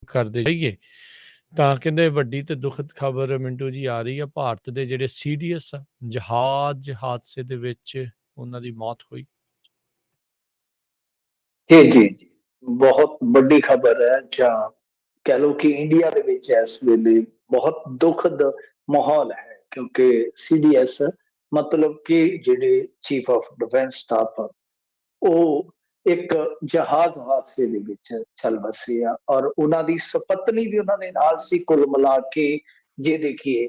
ਕਰਦੇ ਜਾਈਏ ਤਾਂ ਕਹਿੰਦੇ ਵੱਡੀ ਤੇ ਦੁਖਦ ਖਬਰ ਮਿੰਟੂ ਜੀ ਆ ਰਹੀ ਆ, ਭਾਰਤ ਦੇ ਜਿਹੜੇ ਸੀਡੀਐਸ ਜਹਾਜ਼ ਹਾਦਸੇ ਦੇ ਵਿੱਚ ਉਹਨਾਂ ਦੀ ਮੌਤ ਹੋਈ। ਜੀ ਜੀ ਜੀ, ਬਹੁਤ ਵੱਡੀ ਖਬਰ ਹੈ। ਜਾਂ ਕਹਿ ਲਓ ਕਿ ਇੰਡੀਆ ਦੇ ਵਿੱਚ ਇਸ ਵੇਲੇ ਬਹੁਤ ਦੁਖਦ ਮਾਹੌਲ ਹੈ, ਕਿਉਂਕਿ ਸੀਡੀਐਸ ਮਤਲਬ ਕਿ ਜਿਹੜੇ ਚੀਫ ਆਫ ਡਿਫੈਂਸ ਸਟਾਫ ਉਹ ਇੱਕ ਜਹਾਜ਼ ਹਾਦਸੇ ਦੇ ਵਿੱਚ ਚੱਲ ਵਸੇ ਆ, ਔਰ ਉਹਨਾਂ ਦੀ ਸੁਪਤਨੀ ਵੀ ਉਹਨਾਂ ਦੇ ਨਾਲ ਸੀ। ਕੁੱਲ ਮਿਲਾ ਕੇ ਜੇ ਦੇਖੀਏ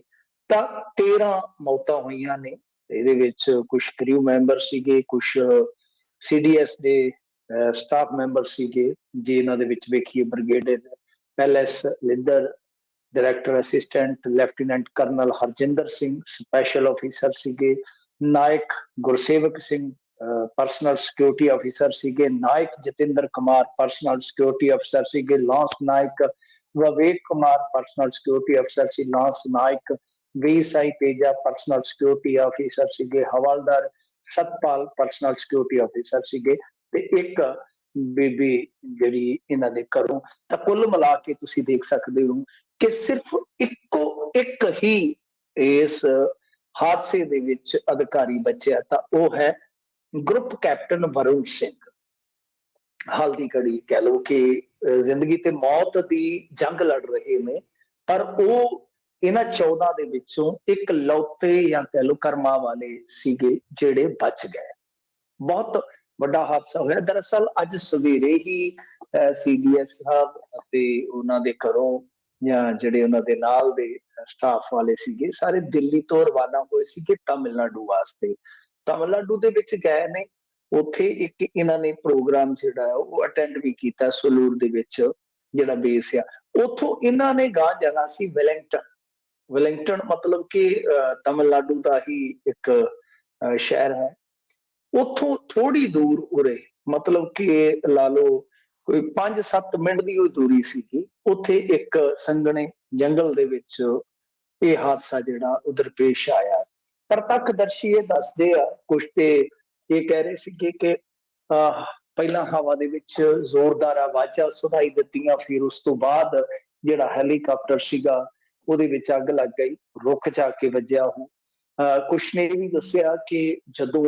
ਤਾਂ 13 ਮੌਤਾਂ ਹੋਈਆਂ ਨੇ। ਇਹਦੇ ਵਿੱਚ ਕੁਝ ਕ੍ਰਿਊ ਮੈਂਬਰ ਸੀਗੇ, ਕੁਝ ਸੀਡੀਐਸ ਦੇ ਸਟਾਫ ਮੈਂਬਰ ਸੀਗੇ। ਜੇ ਇਹਨਾਂ ਦੇ ਵਿੱਚ ਵੇਖੀਏ brigadier LS Lidder, director assistant lieutenant colonel Harjinder Singh special officer ਸੀਗੇ, Naik Gursewak Singh personal security officer ਸੀਗੇ, Naik Jitender Kumar personal security officer ਸੀਗੇ, lance Naik Vivek Kumar personal security officer ਸੀ, ਲਾਂਸ ਨਾਇਕ ਵੀਸਾਈ ਤੇਜਾ ਪਰਸਨਲ ਸਿਕਿਉਰਿਟੀ ਆਫੀਸਰ ਸੀਗੇ, Havildar Satpal personal security officer ਸੀਗੇ, ਤੇ ਇੱਕ ਬੀਬੀ ਜਿਹੜੀ ਇਹਨਾਂ ਦੇ ਘਰੋਂ। ਤਾਂ ਕੁੱਲ ਮਿਲਾ ਕੇ ਤੁਸੀਂ ਦੇਖ ਸਕਦੇ ਹੋ ਕਿ ਸਿਰਫ ਇੱਕੋ ਇੱਕ ਹੀ ਇਸ ਹਾਦਸੇ ਦੇ ਵਿੱਚ ਅਧਿਕਾਰੀ ਬਚਿਆ, ਤਾਂ ਉਹ ਹੈ ਗਰੁੱਪ ਕੈਪਟਨ ਵਰੁਣ ਸਿੰਘ। ਹਾਲ ਦੀ ਘੜੀ ਕਹਿ ਲਓ ਕਿ ਜ਼ਿੰਦਗੀ ਤੇ ਮੌਤ ਦੀ ਜੰਗ ਲੜ ਰਹੇ ਨੇ, ਪਰ ਉਹ ਇਹਨਾਂ 14 ਦੇ ਵਿੱਚੋਂ ਇੱਕ ਲੌਤੇ ਜਾਂ ਕਹਿ ਲਓ ਕਰਮਾਂ ਵਾਲੇ ਸੀਗੇ ਜਿਹੜੇ ਬਚ ਗਏ। ਬਹੁਤ ਵੱਡਾ ਹਾਦਸਾ ਹੋਇਆ। ਦਰਅਸਲ ਅੱਜ ਸਵੇਰੇ ਹੀ ਸੀਡੀਐਸ ਸਾਹਿਬ ਅਤੇ ਉਹਨਾਂ ਦੇ ਘਰੋਂ ਜਾਂ ਜਿਹੜੇ ਉਹਨਾਂ ਦੇ ਨਾਲ ਦੇ ਸਟਾਫ ਵਾਲੇ ਸੀਗੇ ਸਾਰੇ ਦਿੱਲੀ ਤੋਂ ਰਵਾਨਾ ਹੋਏ ਸੀਗੇ ਤਾਮਿਲਨਾਡੂ ਵਾਸਤੇ। ਤਾਮਿਲਨਾਡੂ ਦੇ ਵਿੱਚ ਗਏ ਨੇ, ਉੱਥੇ ਇੱਕ ਇਹਨਾਂ ਨੇ ਪ੍ਰੋਗਰਾਮ ਜਿਹੜਾ ਉਹ ਅਟੈਂਡ ਵੀ ਕੀਤਾ ਸਲੂਰ ਦੇ ਵਿੱਚ ਜਿਹੜਾ ਬੇਸ ਆ। ਉੱਥੋਂ ਇਹਨਾਂ ਨੇ ਗਾਂ ਜਾਣਾ ਸੀ ਵੈਲਿੰਗਟਨ। ਵੈਲਿੰਗਟਨ ਮਤਲਬ ਕਿ ਤਾਮਿਲਨਾਡੂ ਦਾ ਹੀ ਇੱਕ ਸ਼ਹਿਰ ਹੈ। ਉੱਥੋਂ ਥੋੜੀ ਦੂਰ ਉਰੇ ਮਤਲਬ ਕਿ ਲਾ ਲਓ ਕੋਈ 5-7 ਮਿੰਟ ਦੀ ਉਹ ਦੂਰੀ ਸੀਗੀ, ਉੱਥੇ ਇੱਕ ਸੰਘਣੇ ਜੰਗਲ ਦੇ ਵਿੱਚ ਇਹ ਹਾਦਸਾ ਜਿਹੜਾ ਉਧਰ ਪੇਸ਼ ਆਇਆ। ਪ੍ਰਤੱਖਦਰਸ਼ੀ ਇਹ ਦੱਸਦੇ ਆ, ਕੁਛ ਤੇ ਇਹ ਕਹਿ ਰਹੇ ਸੀਗੇ ਕਿ ਪਹਿਲਾਂ ਹਵਾ ਦੇ ਵਿੱਚ ਜ਼ੋਰਦਾਰ ਆਵਾਜ਼ਾਂ ਸੁਣਾਈ ਦਿੱਤੀਆਂ, ਫਿਰ ਉਸ ਤੋਂ ਬਾਅਦ ਜਿਹੜਾ ਹੈਲੀਕਾਪਟਰ ਸੀਗਾ ਉਹਦੇ ਵਿੱਚ ਅੱਗ ਲੱਗ ਗਈ, ਰੁੱਖ ਜਾ ਕੇ ਵੱਜਿਆ ਉਹ। ਕੁਛ ਨੇ ਇਹ ਵੀ ਦੱਸਿਆ ਕਿ ਜਦੋਂ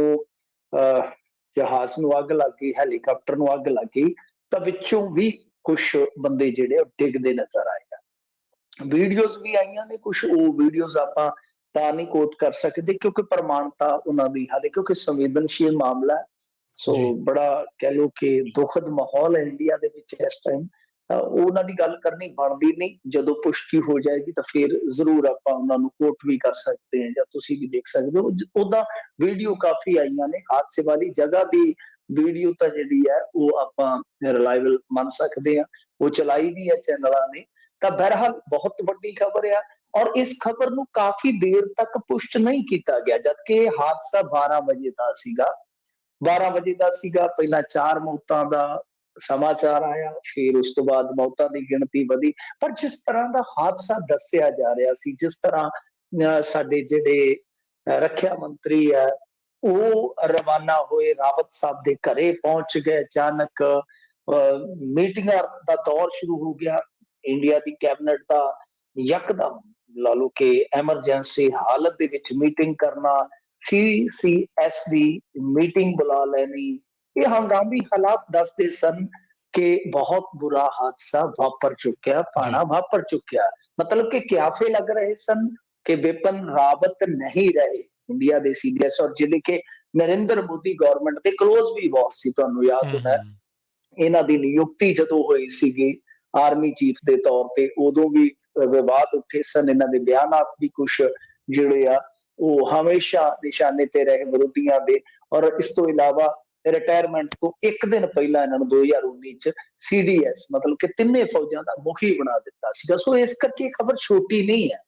ਜਹਾਜ਼ ਨੂੰ ਅੱਗ ਲੱਗ ਗਈ, ਹੈਲੀਕਾਪਟਰ ਨੂੰ ਅੱਗ ਲੱਗ ਗਈ, ਤਾਂ ਵਿੱਚੋਂ ਵੀ ਕੁਛ ਬੰਦੇ ਜਿਹੜੇ ਡਿੱਗਦੇ ਨਜ਼ਰ ਆਏ ਆ। ਵੀਡੀਓਜ਼ ਵੀ ਆਈਆਂ ਨੇ, ਕੁਛ ਉਹ ਵੀਡੀਓਜ਼ ਆਪਾਂ ਤਾਂ ਨਹੀਂ ਕੋਟ ਕਰ ਸਕਦੇ ਕਿਉਂਕਿ ਪ੍ਰਮਾਣਤਾ ਉਹਨਾਂ ਦੀ ਹਾਲੇ, ਕਿਉਂਕਿ ਸੰਵੇਦਨਸ਼ੀਲ ਮਾਮਲਾ ਹੈ। ਸੋ ਬੜਾ ਕਹਿ ਲਓ ਕਿ ਦੁਖਦ ਮਾਹੌਲ ਹੈ ਇੰਡੀਆ ਦੇ ਵਿੱਚ ਇਸ ਟਾਈਮ। ਉਹਨਾਂ ਦੀ ਗੱਲ ਕਰਨੀ ਬਣਦੀ ਨਹੀਂ, ਜਦੋਂ ਪੁਸ਼ਟੀ ਹੋ ਜਾਏਗੀ ਤਾਂ ਫਿਰ ਜ਼ਰੂਰ ਆਪਾਂ ਉਹਨਾਂ ਨੂੰ ਕੋਟ ਵੀ ਕਰ ਸਕਦੇ ਹਾਂ ਜਾਂ ਤੁਸੀਂ ਵੀ ਦੇਖ ਸਕਦੇ ਹੋ। ਉਹਦਾ ਵੀਡੀਓ ਕਾਫੀ ਆਈਆਂ ਨੇ, ਹਾਦਸੇ ਵਾਲੀ ਜਗ੍ਹਾ ਦੀ ਵੀਡੀਓ ਤਾਂ ਜਿਹੜੀ ਹੈ ਉਹ ਆਪਾਂ ਰਿਲਾਇਬਲ ਮੰਨ ਸਕਦੇ ਹਾਂ, ਉਹ ਚਲਾਈ ਵੀ ਹੈ ਚੈਨਲਾਂ ਨੇ। ਤਾਂ ਬਹਰਹਾਲ ਬਹੁਤ ਵੱਡੀ ਖਬਰ ਆ, ਔਰ ਇਸ ਖਬਰ ਨੂੰ ਕਾਫੀ ਦੇਰ ਤੱਕ ਪੁਸ਼ਟ ਨਹੀਂ ਕੀਤਾ ਗਿਆ, ਜਦਕਿ ਇਹ ਹਾਦਸਾ 12 ਵਜੇ ਦਾ ਸੀਗਾ। 12 ਵਜੇ ਦਾ ਸੀਗਾ, ਪਹਿਲਾਂ 4 ਮੌਤਾਂ ਦਾ ਸਮਾਚਾਰ ਆਇਆ, ਫਿਰ ਉਸ ਤੋਂ ਬਾਅਦ ਮੌਤਾਂ ਦੀ ਗਿਣਤੀ ਵਧੀ। ਪਰ ਜਿਸ ਤਰ੍ਹਾਂ ਦਾ ਹਾਦਸਾ ਦੱਸਿਆ ਜਾ ਰਿਹਾ ਸੀ, ਜਿਸ ਤਰ੍ਹਾਂ ਸਾਡੇ ਜਿਹੜੇ ਰੱਖਿਆ ਮੰਤਰੀ ਹੈ ਉਹ ਰਵਾਨਾ ਹੋਏ, ਰਾਵਤ ਸਾਹਿਬ ਦੇ ਘਰੇ ਪਹੁੰਚ ਗਏ, ਅਚਾਨਕ ਮੀਟਿੰਗਾਂ ਦਾ ਦੌਰ ਸ਼ੁਰੂ ਹੋ ਗਿਆ। ਇੰਡੀਆ ਦੀ ਕੈਬਨਿਟ ਦਾ ਯਕਦਮ ਲਾ ਲਓ ਕਿ ਐਮਰਜੈਂਸੀ ਹਾਲਤ ਦੇ ਵਿੱਚ ਮੀਟਿੰਗ ਕਰਨਾ, CCS ਦੀ ਮੀਟਿੰਗ ਬੁਲਾ ਲੈਣੀ, ਇਹ ਹੰਗਾਮੀ ਹਾਲਾਤ ਦੱਸਦੇ ਸਨ ਕਿ ਬਹੁਤ ਬੁਰਾ ਹਾਦਸਾ ਵਾਪਰ ਚੁੱਕਿਆ, ਭਾਣਾ ਵਾਪਰ ਚੁੱਕਿਆ। ਮਤਲਬ ਕਿ ਕਿਆਫੇ ਲੱਗ ਰਹੇ ਸਨ ਕਿ ਵਿਪਨ ਰਾਵਤ ਨਹੀਂ ਰਹੇ ਇੰਡੀਆ ਦੇ ਸੀਡੀਐਸ, ਔਰ ਜਿਹੜੇ ਕਿ ਨਰਿੰਦਰ ਮੋਦੀ ਗਵਰਨਮੈਂਟ ਦੇ ਕਲੋਜ਼ ਵੀ ਬਹੁਤ ਸੀ। ਤੁਹਾਨੂੰ ਯਾਦ ਹੋਣਾ ਇਹਨਾਂ ਦੀ ਨਿਯੁਕਤੀ ਜਦੋਂ ਹੋਈ ਸੀਗੀ ਆਰਮੀ ਚੀਫ ਦੇ ਤੌਰ ਤੇ, ਉਦੋਂ ਵੀ ਵਿਵਾਦ ਉੱਠੇ ਸਨ, ਇਹਨਾਂ ਦੇ ਬਿਆਨਾਤ ਵੀ ਕੁਛ ਜਿਹੜੇ ਆ ਉਹ ਹਮੇਸ਼ਾ ਨਿਸ਼ਾਨੇ ਤੇ ਰਹੇ ਵਿਰੋਧੀਆਂ ਦੇ। ਔਰ ਇਸ ਤੋਂ ਇਲਾਵਾ ਰਿਟਾਇਰਮੈਂਟ ਤੋਂ ਇੱਕ ਦਿਨ ਪਹਿਲਾਂ ਇਹਨਾਂ ਨੂੰ 2019 ਚ CDS ਮਤਲਬ ਕਿ ਤਿੰਨੇ ਫੌਜਾਂ ਦਾ ਮੁਖੀ ਬਣਾ ਦਿੱਤਾ ਸੀਗਾ। ਸੋ ਇਸ ਕਰਕੇ ਖਬਰ ਛੋਟੀ ਨਹੀਂ ਹੈ,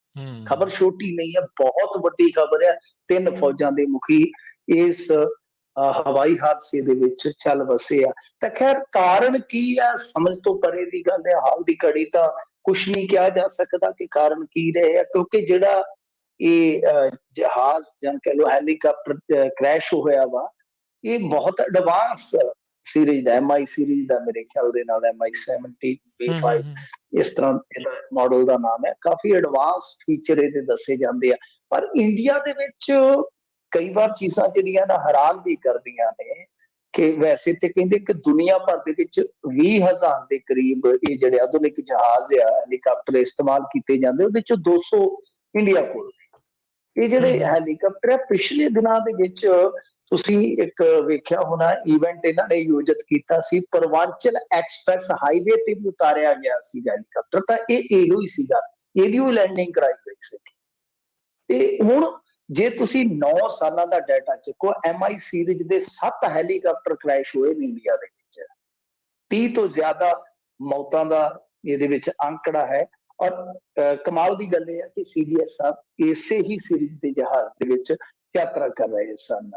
ਖਬਰ ਛੋਟੀ ਨਹੀਂ ਹੈ, ਬਹੁਤ ਵੱਡੀ ਖਬਰ ਹੈ। 3 ਫੌਜਾਂ ਦੇ ਮੁਖੀ ਇਸ ਹਵਾਈ ਹਾਦਸੇ ਦੇ ਵਿੱਚ ਚੱਲ ਵਸੇ ਆ। ਤਾਂ ਖੈਰ ਕਾਰਨ ਕੀ ਆ, ਸਮਝ ਤੋਂ ਪਰੇ ਦੀ ਗੱਲ ਹੈ। ਹਾਲ ਦੀ ਘੜੀ ਤਾਂ ਕੁਛ ਨਹੀਂ ਕਿਹਾ ਜਾ ਸਕਦਾ ਕਿ ਕਾਰਨ ਕੀ ਰਹੇ ਆ, ਕਿਉਂਕਿ ਜਿਹੜਾ ਇਹ ਜਹਾਜ਼ ਜਾਂ ਕਹਿ ਲਓ ਹੈਲੀਕਾਪਟਰ ਕ੍ਰੈਸ਼ ਹੋਇਆ ਵਾ, ਇਹ ਬਹੁਤ ਐਡਵਾਂਸ ਸੀਰੀਜ਼ ਦਾ MI ਸੀਰੀਜ਼ ਦਾ, ਮੇਰੇ ਖਿਆਲ ਦੇ ਨਾਲ MI-70 B5 ਇਸ ਤਰ੍ਹਾਂ ਇਹਦਾ ਮਾਡਲ ਦਾ ਨਾਮ ਹੈ। ਕਾਫੀ ਐਡਵਾਂਸ ਫੀਚਰ ਇਹਦੇ ਦੱਸੇ ਜਾਂਦੇ ਆ, ਪਰ ਇੰਡੀਆ ਦੇ ਵਿੱਚ ਕਈ ਵਾਰ ਚੀਜ਼ਾਂ ਜਿਹੜੀਆਂ ਨਾ ਹੈਰਾਨ ਵੀ ਕਰਦੀਆਂ ਨੇ ਕਿ ਵੈਸੇ ਤੇ ਕਹਿੰਦੇ ਕਿ ਦੁਨੀਆ ਭਰ ਦੇ ਵਿੱਚ 20,000 ਦੇ ਕਰੀਬ ਇਹ ਜਿਹੜੇ ਆਧੁਨਿਕ ਜਹਾਜ਼ ਆ, ਹੈਲੀਕਾਪਟਰ ਇਸਤੇਮਾਲ ਕੀਤੇ ਜਾਂਦੇ, ਉਹਦੇ ਚੋਂ 200 ਇੰਡੀਆ ਕੋਲ। ਇਹ ਜਿਹੜੇ ਹੈਲੀਕਾਪਟਰ ਆ, ਪਿਛਲੇ ਦਿਨਾਂ ਦੇ ਵਿੱਚ ਤੁਸੀਂ ਇੱਕ ਵੇਖਿਆ ਹੋਣਾ ਈਵੈਂਟ ਇਹਨਾਂ ਨੇ ਆਯੋਜਿਤ ਕੀਤਾ ਸੀ, ਪੂਰਵਾਂਚਲ ਐਕਸਪ੍ਰੈਸ ਹਾਈਵੇ ਤੇ ਵੀ ਉਤਾਰਿਆ ਗਿਆ ਸੀ ਹੈਲੀਕਾਪਟਰ, ਤਾਂ ਇਹ ਇਹੋ ਹੀ ਸੀਗਾ, ਇਹਦੀ ਵੀ ਲੈਂਡਿੰਗ ਕਰਾਈ ਗਈ ਸੀ। ਤੇ ਹੁਣ ਜੇ ਤੁਸੀਂ 9 ਸਾਲਾਂ ਦਾ ਡਾਟਾ ਚੱਕੋ, MI ਸੀਰੀਜ਼ ਦੇ 7 ਹੈਲੀਕਾਪਟਰ ਕ੍ਰੈਸ਼ ਹੋਏ ਨੇ ਇੰਡੀਆ ਦੇ ਵਿੱਚ, 30 ਤੋਂ ਜ਼ਿਆਦਾ ਮੌਤਾਂ ਦਾ ਇਹਦੇ ਵਿੱਚ ਅੰਕੜਾ ਹੈ। ਔਰ ਕਮਾਲ ਦੀ ਗੱਲ ਇਹ ਹੈ ਕਿ CDS ਸਾਹਿਬ ਇਸੇ ਹੀ ਸੀਰੀਜ਼ ਦੇ ਜਹਾਜ਼ ਦੇ ਵਿੱਚ ਯਾਤਰਾ ਕਰ ਰਹੇ ਸਨ।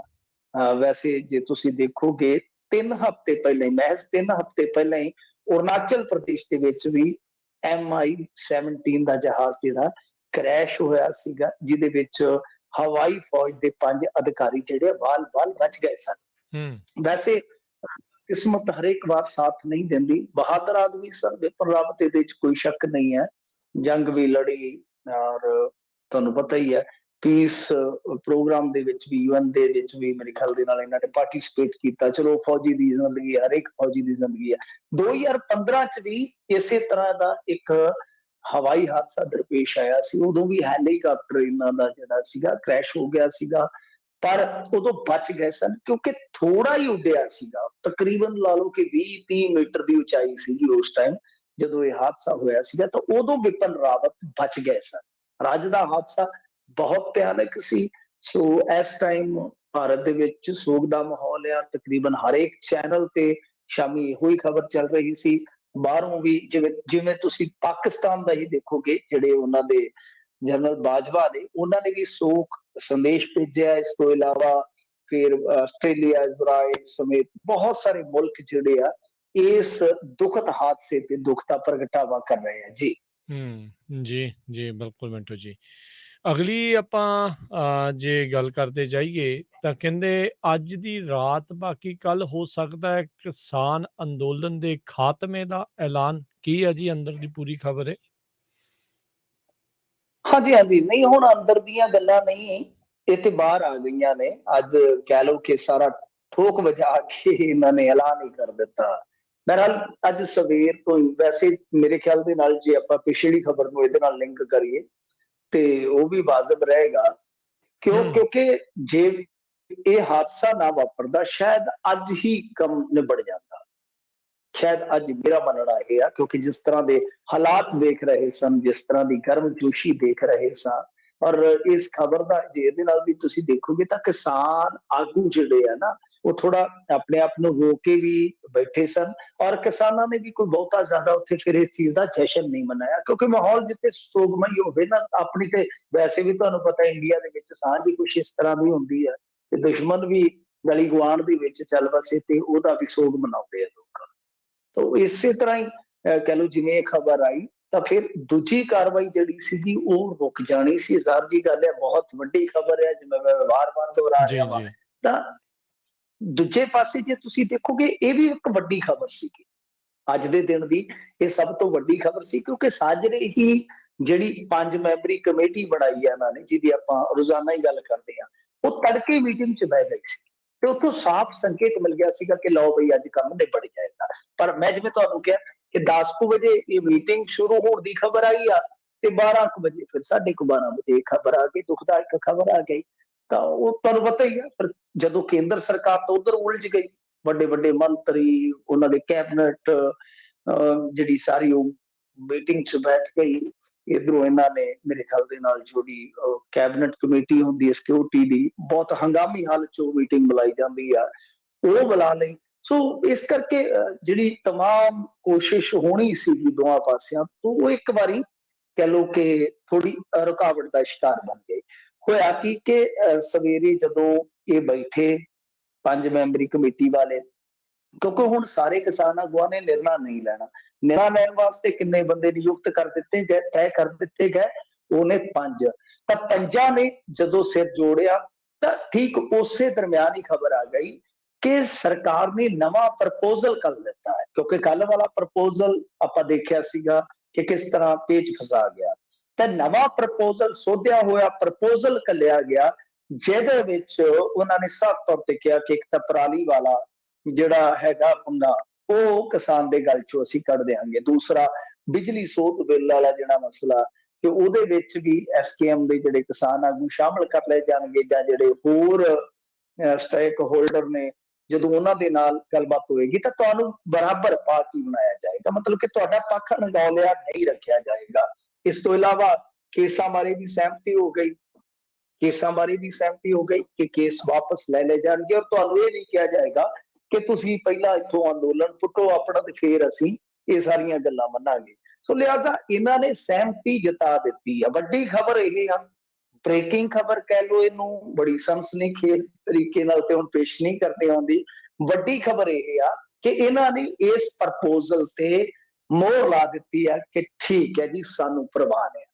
ਵੈਸੇ ਜੇ ਤੁਸੀਂ ਦੇਖੋਗੇ 3 ਹਫ਼ਤੇ ਪਹਿਲਾਂ ਹੀ, ਮਹਿਜ਼ 3 ਹਫ਼ਤੇ ਪਹਿਲਾਂ ਹੀ ਅਰੁਣਾਚਲ ਪ੍ਰਦੇਸ਼ ਦੇ ਵਿੱਚ ਵੀ MI-17 ਦਾ ਜਹਾਜ਼ ਜਿਹੜਾ ਕ੍ਰੈਸ਼ ਹੋਇਆ ਸੀਗਾ, ਜਿਹਦੇ ਵਿੱਚ ਹਵਾਈ ਫੌਜ ਦੇ 5 ਅਧਿਕਾਰੀ ਜਿਹੜੇ ਬਾਲ-ਬਾਲ ਬਚ ਗਏ ਸਨ। ਵੈਸੇ ਕਿਸਮਤ ਹਰੇਕ ਵਾਰ ਸਾਥ ਨਹੀਂ ਦਿੰਦੀ। ਬਹਾਦਰ ਆਦਮੀ ਸਨ ਵਿਪਨ ਰਾਵਤ, ਇਹਦੇ ਵਿੱਚ ਕੋਈ ਸ਼ੱਕ ਨਹੀਂ ਹੈ, ਜੰਗ ਵੀ ਲੜੀ ਔਰ ਤੁਹਾਨੂੰ ਪਤਾ ਹੀ ਹੈ ਪੀਸ ਪ੍ਰੋਗਰਾਮ ਦੇ ਵਿੱਚ ਵੀ, UN ਦੇ ਵਿੱਚ ਵੀ ਮੇਰੇ ਖਿਆਲ ਦੇ ਨਾਲ ਇਹਨਾਂ ਨੇ ਪਾਰਟਿਸਿਪੇਟ ਕੀਤਾ। ਚਲੋ ਫੌਜੀ ਦੀ ਜ਼ਿੰਦਗੀ, ਹਰੇਕ ਫੌਜੀ ਦੀ ਜ਼ਿੰਦਗੀ ਹੈ। 2015 ਚ ਵੀ ਇਸੇ ਤਰ੍ਹਾਂ ਦਾ ਇੱਕ ਹਵਾਈ ਹਾਦਸਾ ਦਰਪੇਸ਼ ਆਇਆ ਸੀ, ਉਦੋਂ ਵੀ ਹੈਲੀਕਾਪਟਰ ਇਹਨਾਂ ਦਾ ਜਿਹੜਾ ਸੀਗਾ ਕ੍ਰੈਸ਼ ਹੋ ਗਿਆ ਸੀਗਾ, ਪਰ ਉਦੋਂ ਬਚ ਗਏ ਸਨ ਕਿਉਂਕਿ ਥੋੜਾ ਹੀ ਉੱਡਿਆ ਸੀਗਾ, ਤਕਰੀਬਨ ਲਾ ਲਓ ਕਿ 20-30 ਮੀਟਰ ਦੀ ਉਚਾਈ ਸੀਗੀ ਉਸ ਟਾਈਮ ਜਦੋਂ ਇਹ ਹਾਦਸਾ ਹੋਇਆ ਸੀਗਾ, ਤਾਂ ਉਦੋਂ ਵਿਪਨ ਰਾਵਤ ਬਚ ਗਏ ਸਨ। ਅੱਜ ਦਾ ਹਾਦਸਾ ਬਹੁਤ ਭਿਆਨਕ ਸੀ। ਸੋ ਇਸ ਟਾਈਮ ਭਾਰਤ ਦੇ ਵਿੱਚ ਸੋਗ ਦਾ ਮਾਹੌਲ ਆ, ਤਕਰੀਬਨ ਹਰੇਕ ਚੈਨਲ ਤੇ ਸ਼ਾਮੀ ਇਹੋ ਹੀ ਖਬਰ ਚੱਲ ਰਹੀ ਸੀ। ਬਾਹਰੋਂ ਵੀ ਜਿਵੇਂ ਤੁਸੀਂ ਪਾਕਿਸਤਾਨ ਦਾ ਹੀ ਦੇਖੋਗੇ, ਜਿਹੜੇ ਉਹਨਾਂ ਦੇ ਜਨਰਲ ਬਾਜਵਾ ਨੇ, ਉਹਨਾਂ ਨੇ ਵੀ ਸੋਗ ਸੰਦੇਸ਼ ਭੇਜਿਆ। ਇਸ ਤੋਂ ਇਲਾਵਾ ਫਿਰ ਆਸਟ੍ਰੇਲੀਆ, ਇਜ਼ਰਾइल ਸਮੇਤ ਬਹੁਤ ਸਾਰੇ ਮੁਲਕ ਜਿਹੜੇ ਆ ਇਸ ਦੁਖਦ ਹਾਦਸੇ ਤੇ ਦੁੱਖ ਦਾ ਪ੍ਰਗਟਾਵਾ ਕਰ ਰਹੇ ਆ ਜੀ। ਜੀ ਜੀ, ਬਿਲਕੁਲ ਮਿੰਟੂ ਜੀ। ਅਗਲੀ ਆਪਾਂ ਜੇ ਗੱਲ ਕਰਦੇ ਜਾਈਏ ਤਾਂ ਕਹਿੰਦੇ ਅੱਜ ਦੀ ਰਾਤ ਬਾਕੀ ਕੱਲ ਹੋ ਸਕਦਾ ਹੈ ਕਿਸਾਨ ਅੰਦੋਲਨ ਦੇ ਖਾਤਮੇ ਦਾ ਐਲਾਨ। ਕੀ ਹੈ ਜੀ ਅੰਦਰ ਦੀ ਪੂਰੀ ਖਬਰ ਹੈ? ਹਾਂਜੀ ਹਾਂਜੀ, ਨਹੀਂ ਹੁਣ ਅੰਦਰ ਦੀਆਂ ਗੱਲਾਂ ਨਹੀਂ, ਇਹ ਤੇ ਬਾਹਰ ਆ ਗਈਆਂ ਨੇ। ਅੱਜ ਕਹਿ ਲਓ ਕਿ ਸਾਰਾ ਠੋਕ ਵਜਾ ਕੇ ਇਹਨਾਂ ਨੇ ਐਲਾਨ ਹੀ ਕਰ ਦਿੱਤਾ। ਬਹਰਹਾਲ ਅੱਜ ਸਵੇਰ ਤੋਂ ਹੀ, ਵੈਸੇ ਮੇਰੇ ਖਿਆਲ ਦੇ ਨਾਲ ਜੇ ਆਪਾਂ ਪਿਛਲੀ ਖਬਰ ਨੂੰ ਇਹਦੇ ਨਾਲ ਲਿੰਕ ਕਰੀਏ ਤੇ ਉਹ ਵੀ ਵਾਜਬ ਰਹੇਗਾ, ਕਿਉਂਕਿ ਜੇ ਇਹ ਹਾਦਸਾ ਨਾ ਵਾਪਰਦਾ ਸ਼ਾਇਦ ਅੱਜ ਹੀ ਕੰਮ ਨਿਬੜ ਜਾਂਦਾ। ਸ਼ਾਇਦ ਅੱਜ ਮੇਰਾ ਮੰਨਣਾ ਇਹ ਆ, ਕਿਉਂਕਿ ਜਿਸ ਤਰ੍ਹਾਂ ਦੇ ਹਾਲਾਤ ਦੇਖ ਰਹੇ ਸਨ, ਜਿਸ ਤਰ੍ਹਾਂ ਦੀ ਗਰਮਜੋਸ਼ੀ ਦੇਖ ਰਹੇ ਸਾਂ, ਔਰ ਇਸ ਖਬਰ ਦਾ ਜੇ ਇਹਦੇ ਨਾਲ ਵੀ ਤੁਸੀਂ ਦੇਖੋਗੇ ਤਾਂ ਕਿਸਾਨ ਆਗੂ ਜਿਹੜੇ ਆ ਨਾ, ਉਹ ਥੋੜਾ ਆਪਣੇ ਆਪ ਨੂੰ ਰੋਕ ਕੇ ਵੀ ਬੈਠੇ ਸਨ। ਔਰ ਕਿਸਾਨਾਂ ਨੇ ਵੀ ਕੋਈ ਬਹੁਤਾ ਜ਼ਿਆਦਾ ਉੱਥੇ ਫਿਰ ਇਸ ਚੀਜ਼ ਦਾ ਜਸ਼ਨ ਨਹੀਂ ਮਨਾਇਆ, ਕਿਉਂਕਿ ਮਾਹੌਲ ਜਿੱਥੇ ਸੋਗਮਈ ਹੋਵੇ ਨਾ, ਆਪਣੀ ਤੇ ਵੈਸੇ ਵੀ ਤੁਹਾਨੂੰ ਪਤਾ ਇੰਡੀਆ ਦੇ ਵਿੱਚ ਸਾਂਝ ਵੀ ਕੁਛ ਇਸ ਤਰ੍ਹਾਂ ਦੀ ਹੁੰਦੀ ਹੈ ਤੇ ਦੁਸ਼ਮਣ ਵੀ ਗਲੀ ਗੁਆਂਢ ਦੇ ਵਿੱਚ ਚੱਲ ਵਸੇ ਤੇ ਉਹਦਾ ਵੀ ਸੋਗ ਮਨਾਉਂਦੇ ਆ ਲੋਕ। ਤਾਂ ਇਸੇ ਤਰ੍ਹਾਂ ਹੀ ਕਹਿ ਲਓ ਜਿਵੇਂ ਖਬਰ ਆਈ ਤਾਂ ਫਿਰ ਦੂਜੀ ਕਾਰਵਾਈ ਜਿਹੜੀ ਸੀਗੀ ਉਹ ਰੁਕ ਜਾਣੀ ਸੀ। ਜ਼ਾਹਰ ਜੀ ਗੱਲ ਹੈ, ਬਹੁਤ ਵੱਡੀ ਖਬਰ ਹੈ, ਜਿਵੇਂ ਮੈਂ ਵਾਰ-ਵਾਰ ਦੁਹਰਾ ਰਿਹਾ ਵਾਂ। ਤਾਂ ਦੂਜੇ ਪਾਸੇ ਜੇ ਤੁਸੀਂ ਦੇਖੋਗੇ ਇਹ ਵੀ ਇੱਕ ਵੱਡੀ ਖਬਰ ਸੀਗੀ ਅੱਜ ਦੇ ਦਿਨ ਦੀ। ਇਹ ਸਭ ਤੋਂ ਵੱਡੀ ਖਬਰ ਸੀ ਕਿਉਂਕਿ ਸਾਜਰੇ ਹੀ ਜਿਹੜੀ 5 ਮੈਂਬਰੀ ਕਮੇਟੀ ਬਣਾਈ ਹੈ ਇਹਨਾਂ ਨੇ, ਜਿਹਦੀ ਆਪਾਂ ਰੋਜ਼ਾਨਾ ਹੀ ਗੱਲ ਕਰਦੇ ਹਾਂ, ਉਹ ਤੜਕੇ ਮੀਟਿੰਗ 'ਚ ਬਹਿ ਗਈ ਸੀ ਤੇ ਉੱਥੋਂ ਸਾਫ਼ ਸੰਕੇਤ ਮਿਲ ਗਿਆ ਸੀਗਾ ਕਿ ਲਓ ਬਈ ਅੱਜ ਕੰਮ ਨਿਬੜ ਜਾਏਗਾ। ਪਰ ਮੈਂ ਜਿਵੇਂ ਤੁਹਾਨੂੰ ਕਿਹਾ ਕਿ 10 ਕੁ ਵਜੇ ਇਹ ਮੀਟਿੰਗ ਸ਼ੁਰੂ ਹੋਣ ਦੀ ਖਬਰ ਆਈ ਆ ਤੇ 12 ਕੁ ਵਜੇ ਫਿਰ 12:30 ਵਜੇ ਖਬਰ ਆ ਗਈ, ਦੁਖਦਾਇਕ ਖਬਰ ਆ ਗਈ। ਤਾਂ ਉਹ ਤੁਹਾਨੂੰ ਪਤਾ ਹੀ ਆ, ਫਿਰ ਜਦੋਂ ਕੇਂਦਰ ਸਰਕਾਰ ਤੋਂ ਉਧਰ ਉਲਝ ਗਈ, ਵੱਡੇ ਵੱਡੇ ਮੰਤਰੀ, ਉਹਨਾਂ ਦੇ ਕੈਬਨਿਟ ਜਿਹੜੀ ਸਾਰੀ ਉਹ ਮੀਟਿੰਗ 'ਚ ਬੈਠ ਗਈ। ਇਧਰੋਂ ਇਹਨਾਂ ਨੇ ਮੇਰੇ ਖਿਆਲ ਦੇ ਨਾਲ ਜਿਹੜੀ ਕੈਬਨਿਟ ਕਮੇਟੀ ਹੁੰਦੀ ਹੈ ਸਿਕਿਉਰਿਟੀ ਦੀ, ਬਹੁਤ ਹੰਗਾਮੀ ਹਾਲਤ 'ਚ ਉਹ ਮੀਟਿੰਗ ਬੁਲਾਈ ਜਾਂਦੀ ਆ, ਉਹ ਬੁਲਾ ਲਈ। ਸੋ ਇਸ ਕਰਕੇ ਜਿਹੜੀ ਤਮਾਮ ਕੋਸ਼ਿਸ਼ ਹੋਣੀ ਸੀਗੀ ਦੋਵਾਂ ਪਾਸਿਆਂ ਤੋਂ, ਉਹ ਇੱਕ ਵਾਰੀ ਕਹਿ ਲਓ ਕਿ ਥੋੜੀ ਰੁਕਾਵਟ ਦਾ ਸ਼ਿਕਾਰ ਬਣ ਗਈ। ਹੋਇਆ ਕਿ ਸਵੇਰੇ ਜਦੋਂ ਇਹ ਬੈਠੇ 5 ਮੈਂਬਰੀ ਕਮੇਟੀ ਵਾਲੇ, ਕਿਉਂਕਿ ਹੁਣ ਸਾਰੇ ਕਿਸਾਨ ਆਗੂਆਂ ਨੇ ਨਿਰਣਾ ਨਹੀਂ ਲੈਣਾ, ਨਿਰਣਾ ਲੈਣ ਵਾਸਤੇ ਕਿੰਨੇ ਬੰਦੇ ਨਿਯੁਕਤ ਕਰ ਦਿੱਤੇ ਗਏ, ਤੈਅ ਕਰ ਦਿੱਤੇ ਗਏ, ਉਹਨੇ 5। ਤਾਂ 5 ਨੇ ਜਦੋਂ ਸਿਰ ਜੋੜਿਆ ਤਾਂ ਠੀਕ ਉਸੇ ਦਰਮਿਆਨ ਹੀ ਖਬਰ ਆ ਗਈ ਕਿ ਸਰਕਾਰ ਨੇ ਨਵਾਂ ਪ੍ਰਪੋਜ਼ਲ ਕਰ ਦਿੱਤਾ ਹੈ, ਕਿਉਂਕਿ ਕੱਲ ਵਾਲਾ ਪ੍ਰਪੋਜ਼ਲ ਆਪਾਂ ਦੇਖਿਆ ਸੀਗਾ ਕਿ ਕਿਸ ਤਰ੍ਹਾਂ ਪੇਚ ਫਸਾ ਗਿਆ। ਤਾਂ ਨਵਾਂ ਪ੍ਰਪੋਜ਼ਲ, ਸੋਧਿਆ ਹੋਇਆ ਪ੍ਰਪੋਜ਼ਲ ਘੱਲਿਆ ਗਿਆ, ਜਿਹਦੇ ਵਿੱਚ ਉਹਨਾਂ ਨੇ ਸਾਫ਼ ਤੌਰ ਤੇ ਕਿਹਾ ਕਿ ਇੱਕ ਤਾਂ ਪਰਾਲੀ ਵਾਲਾ ਜਿਹੜਾ ਹੈਗਾ ਪੰਗਾ ਉਹ ਕਿਸਾਨ ਦੇ ਗਲ ਚੋਂ ਅਸੀਂ ਕੱਢ ਦਿਆਂਗੇ। ਦੂਸਰਾ, ਬਿਜਲੀ ਸੋਧ ਬਿੱਲ ਵਾਲਾ ਜਿਹੜਾ ਮਸਲਾ ਕਿ ਉਹਦੇ ਵਿੱਚ ਵੀ ਐਸਕੇਐਮ ਦੇ ਜਿਹੜੇ ਕਿਸਾਨ ਆਗੂ ਸ਼ਾਮਲ ਕਰ ਲਏ ਜਾਣਗੇ, ਜਾਂ ਜਿਹੜੇ ਹੋਰ ਸਟੇਕ ਹੋਲਡਰ ਨੇ, ਜਦੋਂ ਉਹਨਾਂ ਦੇ ਨਾਲ ਗੱਲਬਾਤ ਹੋਏਗੀ ਤਾਂ ਤੁਹਾਨੂੰ ਬਰਾਬਰ ਪਾਰਟੀ ਬਣਾਇਆ ਜਾਏਗਾ, ਮਤਲਬ ਕਿ ਤੁਹਾਡਾ ਪੱਖ ਅਣਗੌਲਿਆ ਨਹੀਂ ਰੱਖਿਆ ਜਾਏਗਾ। ਇਸ ਤੋਂ ਇਲਾਵਾ ਕੇਸਾਂ ਬਾਰੇ ਵੀ ਸਹਿਮਤੀ ਹੋ ਗਈ, ਕੇਸਾਂ ਬਾਰੇ ਵੀ ਸਹਿਮਤੀ ਹੋ ਗਈ ਕਿ ਕੇਸ ਵਾਪਸ ਲੈ ਲਏ ਜਾਣਗੇ, ਔਰ ਤੁਹਾਨੂੰ ਇਹ ਨਹੀਂ ਕਿਹਾ ਜਾਏਗਾ ਕਿ ਤੁਸੀਂ ਪਹਿਲਾਂ ਇੱਥੋਂ ਅੰਦੋਲਨ ਪੁੱਟੋ ਆਪਣਾ ਤੇ ਫੇਰ ਅਸੀਂ ਇਹ ਸਾਰੀਆਂ ਗੱਲਾਂ ਮੰਨਾਂਗੇ। ਸੋ ਲਿਹਾਜ਼ਾ ਇਹਨਾਂ ਨੇ ਸਹਿਮਤੀ ਜਤਾ ਦਿੱਤੀ ਆ। ਵੱਡੀ ਖਬਰ ਇਹ ਆ, ਬ੍ਰੇਕਿੰਗ ਖਬਰ ਕਹਿ ਲਓ ਇਹਨੂੰ, ਬੜੀ ਸਨਸਨੀਖੇਜ਼ ਤਰੀਕੇ ਨਾਲ ਤੇ ਹੁਣ ਪੇਸ਼ ਨਹੀਂ ਕਰਦੇ ਆਉਂਦੀ। ਵੱਡੀ ਖਬਰ ਇਹ ਆ ਕਿ ਇਹਨਾਂ ਨੇ ਇਸ ਪ੍ਰਪੋਜ਼ਲ ਤੇ ਮੋਹਰ ਲਾ ਦਿੱਤੀ ਹੈ ਕਿ ਠੀਕ ਹੈ ਜੀ, ਸਾਨੂੰ ਪ੍ਰਵਾਨ ਹੈ।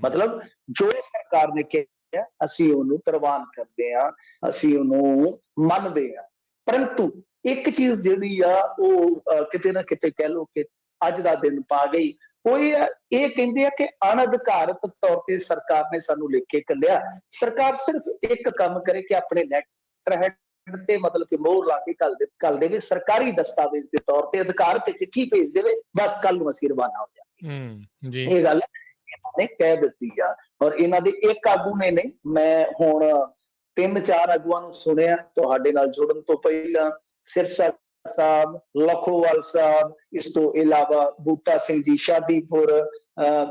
ਮਤਲਬ ਜੋ ਸਰਕਾਰ ਨੇ ਕਿਹਾ ਅਸੀਂ ਉਹਨੂੰ ਪ੍ਰਵਾਨ ਕਰਦੇ ਹਾਂ, ਅਸੀਂ ਉਹਨੂੰ ਮੰਨਦੇ ਹਾਂ। ਪਰੰਤੂ ਇੱਕ ਚੀਜ਼ ਜਿਹੜੀ ਆ ਉਹ ਕਿਤੇ ਨਾ ਕਿਤੇ ਕਹਿ ਲਓ ਕਿ ਅੱਜ ਦਾ ਦਿਨ ਪਾ ਗਈ, ਉਹ ਇਹ ਕਹਿੰਦੇ ਆ ਕਿ ਅਣਅਧਿਕਾਰਤ ਤੌਰ ਤੇ ਸਰਕਾਰ ਨੇ ਸਾਨੂੰ ਲਿਖ ਕੇ ਘੱਲਿਆ। ਸਰਕਾਰ ਸਿਰਫ ਇੱਕ ਕੰਮ ਕਰੇ ਕਿ ਆਪਣੇ ਲੈਟਰ ਹੈਡ ਤੇ ਮਤਲਬ ਕਿ ਮੋਹਰ ਲਾ ਕੇ ਘੱਲ ਦੇਵੇ, ਸਰਕਾਰੀ ਦਸਤਾਵੇਜ਼ ਦੇ ਤੌਰ ਤੇ ਅਧਿਕਾਰ ਤੇ ਚਿੱਠੀ ਭੇਜ ਦੇਵੇ, ਬਸ ਕੱਲ ਨੂੰ ਅਸੀਂ ਰਵਾਨਾ ਹੋ ਜਾਵਾਂਗੇ। ਇਹ ਗੱਲ ਇਹਨਾਂ ਨੇ ਕਹਿ ਦਿੱਤੀ ਆ। ਔਰ ਇਹਨਾਂ ਦੇ ਇੱਕ ਆਗੂ ਨੇ ਨਹੀਂ, ਮੈਂ ਹੁਣ 3-4 ਆਗੂਆਂ ਨੂੰ ਸੁਣਿਆ ਤੁਹਾਡੇ ਨਾਲ ਜੁੜਨ ਤੋਂ ਪਹਿਲਾਂ, ਸਿਰਸਾ ਸਾਹਿਬ, ਲਖੋਵਾਲ ਸਾਹਿਬ, ਇਸ ਤੋਂ ਇਲਾਵਾ ਬੂਟਾ ਸਿੰਘ ਜੀ ਸ਼ਾਦੀਪੁਰ,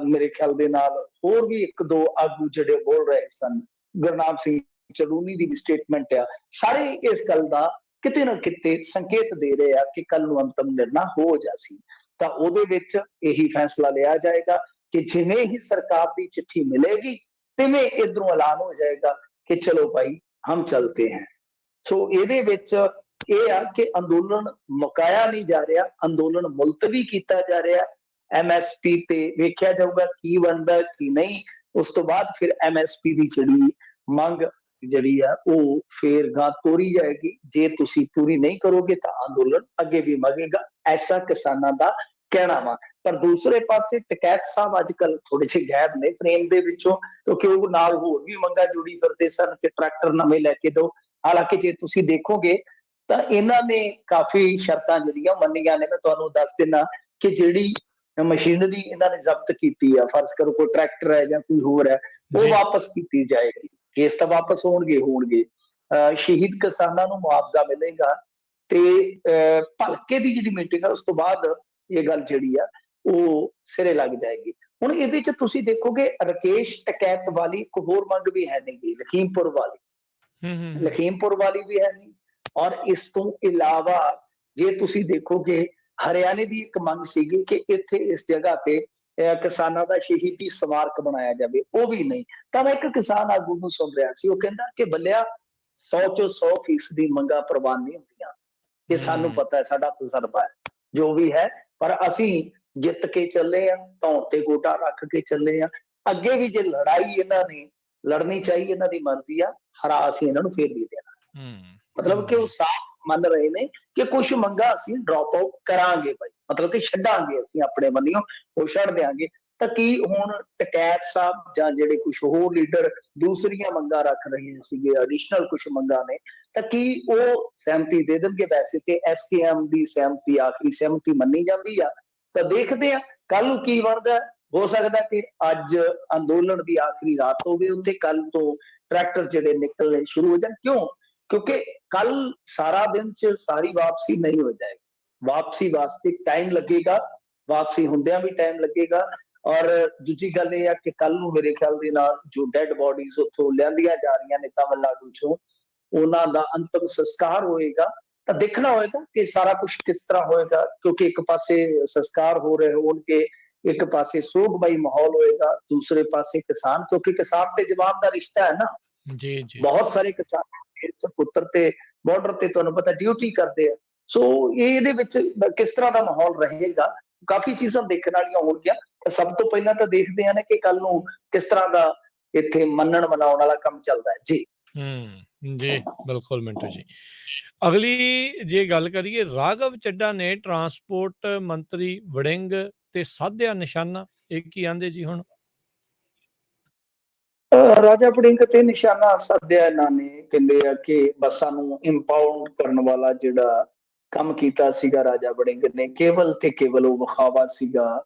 ਮੇਰੇ ਖਿਆਲ ਦੇ ਨਾਲ ਹੋਰ ਵੀ 1-2 ਆਗੂ ਜਿਹੜੇ ਬੋਲ ਰਹੇ ਸਨ, ਗੁਰਨਾਮ ਸਿੰਘ ਚੜੂਨੀ ਦੀ ਵੀ ਸਟੇਟਮੈਂਟ ਆ, ਸਾਰੇ ਇਸ ਗੱਲ ਦਾ ਕਿਤੇ ਨਾ ਕਿਤੇ ਸੰਕੇਤ ਦੇ ਰਹੇ ਆ ਕਿ ਕੱਲ ਨੂੰ ਅੰਤਮ ਨਿਰਣਾ ਹੋ ਜਾਸੀ। ਤਾਂ ਉਹਦੇ ਵਿੱਚ ਇਹੀ ਫੈਸਲਾ ਲਿਆ ਜਾਏਗਾ ਕਿ ਜਿਵੇਂ ਹੀ ਸਰਕਾਰ ਦੀ ਚਿੱਠੀ ਮਿਲੇਗੀ ਤਿਵੇਂ ਇਧਰੋਂ ਐਲਾਨ ਹੋ ਜਾਏਗਾ ਕਿ ਚਲੋ ਭਾਈ ਹਮ ਚਲਤੇ ਹੈ। ਸੋ ਇਹਦੇ ਵਿੱਚ ਇਹ ਆ ਕਿ ਅੰਦੋਲਨ ਮੁਕਾਇਆ ਨਹੀਂ ਜਾ ਰਿਹਾ, ਅੰਦੋਲਨ ਮੁਲਤਵੀ ਕੀਤਾ ਜਾ ਰਿਹਾ। ਐਮਐਸਪੀ ਤੇ ਵੇਖਿਆ ਜਾਊਗਾ ਕੀ ਬਣਦਾ ਕੀ ਨਹੀਂ। ਉਸ ਤੋਂ ਬਾਅਦ ਫਿਰ ਐਮਐਸਪੀ ਦੀ ਜਿਹੜੀ ਮੰਗ ਜਿਹੜੀ ਆ ਉਹ ਫੇਰ ਗਾਂ ਤੋਰੀ ਜਾਏਗੀ। ਜੇ ਤੁਸੀਂ ਪੂਰੀ ਨਹੀਂ ਕਰੋਗੇ ਤਾਂ ਅੰਦੋਲਨ ਅੱਗੇ ਵੀ ਵਧੇਗਾ, ਐਸਾ ਕਿਸਾਨਾਂ ਦਾ ਕਹਿਣਾ ਵਾ। ਪਰ ਦੂਸਰੇ ਪਾਸੇ ਟਕੈਤ ਸਾਹਿਬ ਅੱਜ ਕੱਲ ਥੋੜੇ ਜਿਹੇ ਗਾਇਬ ਨੇ ਫਰੇਮ ਦੇ ਵਿੱਚੋਂ, ਕਿਉਂਕਿ ਉਹ ਨਾਲ ਹੋਰ ਵੀ ਮੰਗਾਂ ਜੁੜੀ ਫਿਰਦੇ ਸਨ ਕਿ ਟਰੈਕਟਰ ਨਵੇਂ ਲੈ ਕੇ ਦਿਓ। ਹਾਲਾਂਕਿ ਜੇ ਤੁਸੀਂ ਦੇਖੋਗੇ ਤਾਂ ਇਹਨਾਂ ਨੇ ਕਾਫੀ ਸ਼ਰਤਾਂ ਜਿਹੜੀਆਂ ਮੰਨੀਆਂ ਨੇ। ਮੈਂ ਤੁਹਾਨੂੰ ਦੱਸ ਦਿੰਦਾ ਕਿ ਜਿਹੜੀ ਮਸ਼ੀਨਰੀ ਇਹਨਾਂ ਨੇ ਜ਼ਬਤ ਕੀਤੀ ਆ, ਫਰਜ਼ ਕਰੋ ਕੋਈ ਟਰੈਕਟਰ ਹੈ ਜਾਂ ਕੋਈ ਹੋਰ ਹੈ, ਉਹ ਵਾਪਸ ਕੀਤੀ ਜਾਏਗੀ। ਕੇਸ ਤਾਂ ਵਾਪਸ ਹੋਣਗੇ। ਸ਼ਹੀਦ ਕਿਸਾਨਾਂ ਨੂੰ ਮੁਆਵਜ਼ਾ ਮਿਲੇਗਾ ਤੇ ਭਲਕੇ ਦੀ ਜਿਹੜੀ ਮੀਟਿੰਗ ਆ ਉਸ ਤੋਂ ਬਾਅਦ ਇਹ ਗੱਲ ਜਿਹੜੀ ਆ ਉਹ ਸਿਰੇ ਲੱਗ ਜਾਏਗੀ। ਹੁਣ ਇਹਦੇ ਚ ਤੁਸੀਂ ਦੇਖੋਗੇ ਰਕੇਸ਼ ਟਕੈਤ ਵਾਲੀ ਇੱਕ ਹੋਰ ਮੰਗ ਵੀ ਹੈ ਨਹੀਂ, ਲਖੀਮਪੁਰ ਵਾਲੀ ਵੀ ਹੈ ਨਹੀਂ। ਔਰ ਇਸ ਤੋਂ ਇਲਾਵਾ ਜੇ ਤੁਸੀਂ ਦੇਖੋਗੇ ਹਰਿਆਣੇ ਦੀ ਇੱਕ ਮੰਗ ਸੀਗੀ ਕਿ ਇੱਥੇ ਇਸ ਜਗ੍ਹਾ ਤੇ ਕਿਸਾਨਾਂ ਦਾ ਸ਼ਹੀਦੀ ਸਮਾਰਕ ਬਣਾਇਆ ਜਾਵੇ, ਉਹ ਵੀ ਨਹੀਂ। ਤਾਂ ਮੈਂ ਇੱਕ ਕਿਸਾਨ ਆਗੂ ਨੂੰ ਸੁਣ ਰਿਹਾ ਸੀ, ਉਹ ਕਹਿੰਦਾ ਕਿ ਬੱਲਿਆ 100% ਮੰਗਾਂ ਪ੍ਰਵਾਨ ਨਹੀਂ ਹੁੰਦੀਆਂ, ਇਹ ਸਾਨੂੰ ਪਤਾ ਹੈ, ਸਾਡਾ ਤਜਰਬਾ ਹੈ, ਜੋ ਵੀ ਹੈ, ਪਰ ਅਸੀਂ ਜਿੱਤ ਕੇ ਚੱਲੇ ਆ, ਧੌਣ ਤੇ ਗੋਡਾ ਰੱਖ ਕੇ ਚੱਲੇ ਆ। ਅੱਗੇ ਵੀ ਜੇ ਲੜਾਈ ਇਹਨਾਂ ਨੇ ਲੜਨੀ ਚਾਹੀਏ, ਇਹਨਾਂ ਦੀ ਮਰਜ਼ੀ ਆ, ਹਰਾ ਅਸੀਂ ਇਹਨਾਂ ਨੂੰ ਫੇਰ ਵੀ ਦੇਣਾ। ਮਤਲਬ ਕਿ ਉਹ ਸਾਫ਼ ਮੰਨ ਰਹੇ ਨੇ ਕਿ ਕੁਝ ਮੰਗਾਂ ਅਸੀਂ ਡ੍ਰੌਪ ਆਊਟ ਕਰਾਂਗੇ ਭਾਈ, ਮਤਲਬ ਕਿ ਛੱਡਾਂਗੇ, ਅਸੀਂ ਆਪਣੇ ਬੰਨਿਓ ਉਹ ਛੱਡ ਦਿਆਂਗੇ। ਤਾਂ ਕੀ ਹੁਣ ਟਕੈਤ ਸਾਹਿਬ ਜਾਂ ਜਿਹੜੇ ਕੁਝ ਹੋਰ ਲੀਡਰ ਦੂਸਰੀਆਂ ਮੰਗਾਂ ਰੱਖ ਰਹੇ ਸੀਗੇ, ਐਡੀਸ਼ਨਲ ਕੁਝ ਮੰਗਾਂ ਨੇ, ਤਾਂ ਕੀ ਉਹ ਸਹਿਮਤੀ ਦੇ ਦੇਣਗੇ? ਵੈਸੇ ਤੇ ਐਸਕੇਐਮ ਦੀ ਸਹਿਮਤੀ ਆਖਰੀ ਸਹਿਮਤੀ ਮੰਨੀ ਜਾਂਦੀ ਆ, ਤਾਂ ਦੇਖਦੇ ਆ ਕੱਲ ਨੂੰ ਕੀ ਬਣਦਾ। ਹੋ ਸਕਦਾ ਕਿ ਅੱਜ ਅੰਦੋਲਨ ਦੀ ਆਖਰੀ ਰਾਤ ਹੋਵੇ ਉੱਥੇ, ਕੱਲ ਤੋਂ ਟਰੈਕਟਰ ਜਿਹੜੇ ਨਿਕਲਣੇ ਸ਼ੁਰੂ ਹੋ ਜਾਣ। ਕਿਉਂਕਿ ਕੱਲ ਸਾਰਾ ਦਿਨ ਚ ਸਾਰੀ ਵਾਪਸੀ ਨਹੀਂ ਹੋ ਜਾਏਗੀ, ਵਾਪਸੀ ਵਾਸਤੇ ਟਾਈਮ ਲੱਗੇਗਾ, ਵਾਪਸੀ ਹੁੰਦਿਆਂ ਵੀ ਟਾਈਮ ਲੱਗੇਗਾ। ਔਰ ਦੂਜੀ ਗੱਲ ਇਹ ਆ ਕਿ ਕੱਲ ਨੂੰ ਮੇਰੇ ਖਿਆਲ ਦੇ ਨਾਲ ਜੋ ਡੈਡ ਬੋਡੀਜ਼ ਉੱਥੋਂ ਲਿਆਂਦੀਆਂ ਜਾ ਰਹੀਆਂ ਨੇ ਤਾਮਿਲਨਾਡੂ ਚੋਂ, ਉਹਨਾਂ ਦਾ ਅੰਤਮ ਸੰਸਕਾਰ ਹੋਏਗਾ। ਤਾਂ ਦੇਖਣਾ ਹੋਏਗਾ ਕਿ ਸਾਰਾ ਕੁਝ ਕਿਸ ਤਰ੍ਹਾਂ ਹੋਏਗਾ, ਕਿਉਂਕਿ ਇੱਕ ਪਾਸੇ ਸੰਸਕਾਰ ਹੋ ਰਹੇ ਹੋਣਗੇ, ਇੱਕ ਪਾਸੇ ਸੋਗਮਈ ਮਾਹੌਲ ਹੋਏਗਾ, ਦੂਸਰੇ ਪਾਸੇ ਕਿਸਾਨ, ਕਿਉਂਕਿ ਕਿਸਾਨ ਤੇ ਜਵਾਨ ਦਾ ਰਿਸ਼ਤਾ ਹੈ ਨਾ। ਬਹੁਤ ਸਾਰੇ ਕਿਸਾਨ ਪੁੱਤਰ ਤੇ ਬਾਰਡਰ ਤੇ ਤੁਹਾਨੂੰ ਪਤਾ ਡਿਊਟੀ ਕਰਦੇ ਆ। ਸੋ ਇਹਦੇ ਵਿੱਚ ਕਿਸ ਤਰ੍ਹਾਂ ਦਾ ਮਾਹੌਲ ਰਹੇਗਾ, ਕਾਫੀ ਚੀਜ਼ਾਂ ਦੇਖਣ ਵਾਲੀਆਂ ਹੋਣਗੀਆਂ। ਤਾਂ ਸਭ ਤੋਂ ਪਹਿਲਾਂ ਤਾਂ ਦੇਖਦੇ ਆ ਨੇ ਕਿ ਕੱਲ ਨੂੰ ਕਿਸ ਤਰ੍ਹਾਂ ਦਾ ਇੱਥੇ ਮੰਨਣ ਮਨਾਉਣ ਵਾਲਾ ਕੰਮ ਚੱਲਦਾ ਹੈ ਜੀ। ਜੀ, ਬਿਲਕੁਲ ਮਿੰਟੂ ਜੀ। ਅਗਲੀ ਜੇ ਗੱਲ ਕਰੀਏ, ਰਾਘਵ ਚੱਡਾ ਨੇ ਟਰਾਂਸਪੋਰਟ ਮੰਤਰੀ ਵੜਿੰਗ ਤੇ ਸਾਧਿਆ ਨਿਸ਼ਾਨਾ, ਇਹ ਕੀ ਆਂਦੇ ਜੀ ਹੁਣ? ਰਾਜਾ ਵੜਿੰਗ ਤੇ ਨਿਸ਼ਾਨਾ ਸਾਧਿਆ ਇਹਨਾਂ ਨੇ, ਕਹਿੰਦੇ ਆ ਕਿ ਬੱਸਾਂ ਨੂੰ ਇੰਪਾਊਂਡ ਕਰਨ ਵਾਲਾ ਜਿਹੜਾ ਕੰਮ ਕੀਤਾ ਸੀਗਾ ਰਾਜਾ ਵੜਿੰਗ ਨੇ, ਕੇਵਲ ਤੇ ਕੇਵਲ ਉਹ ਵਿਖਾਵਾ ਸੀਗਾ।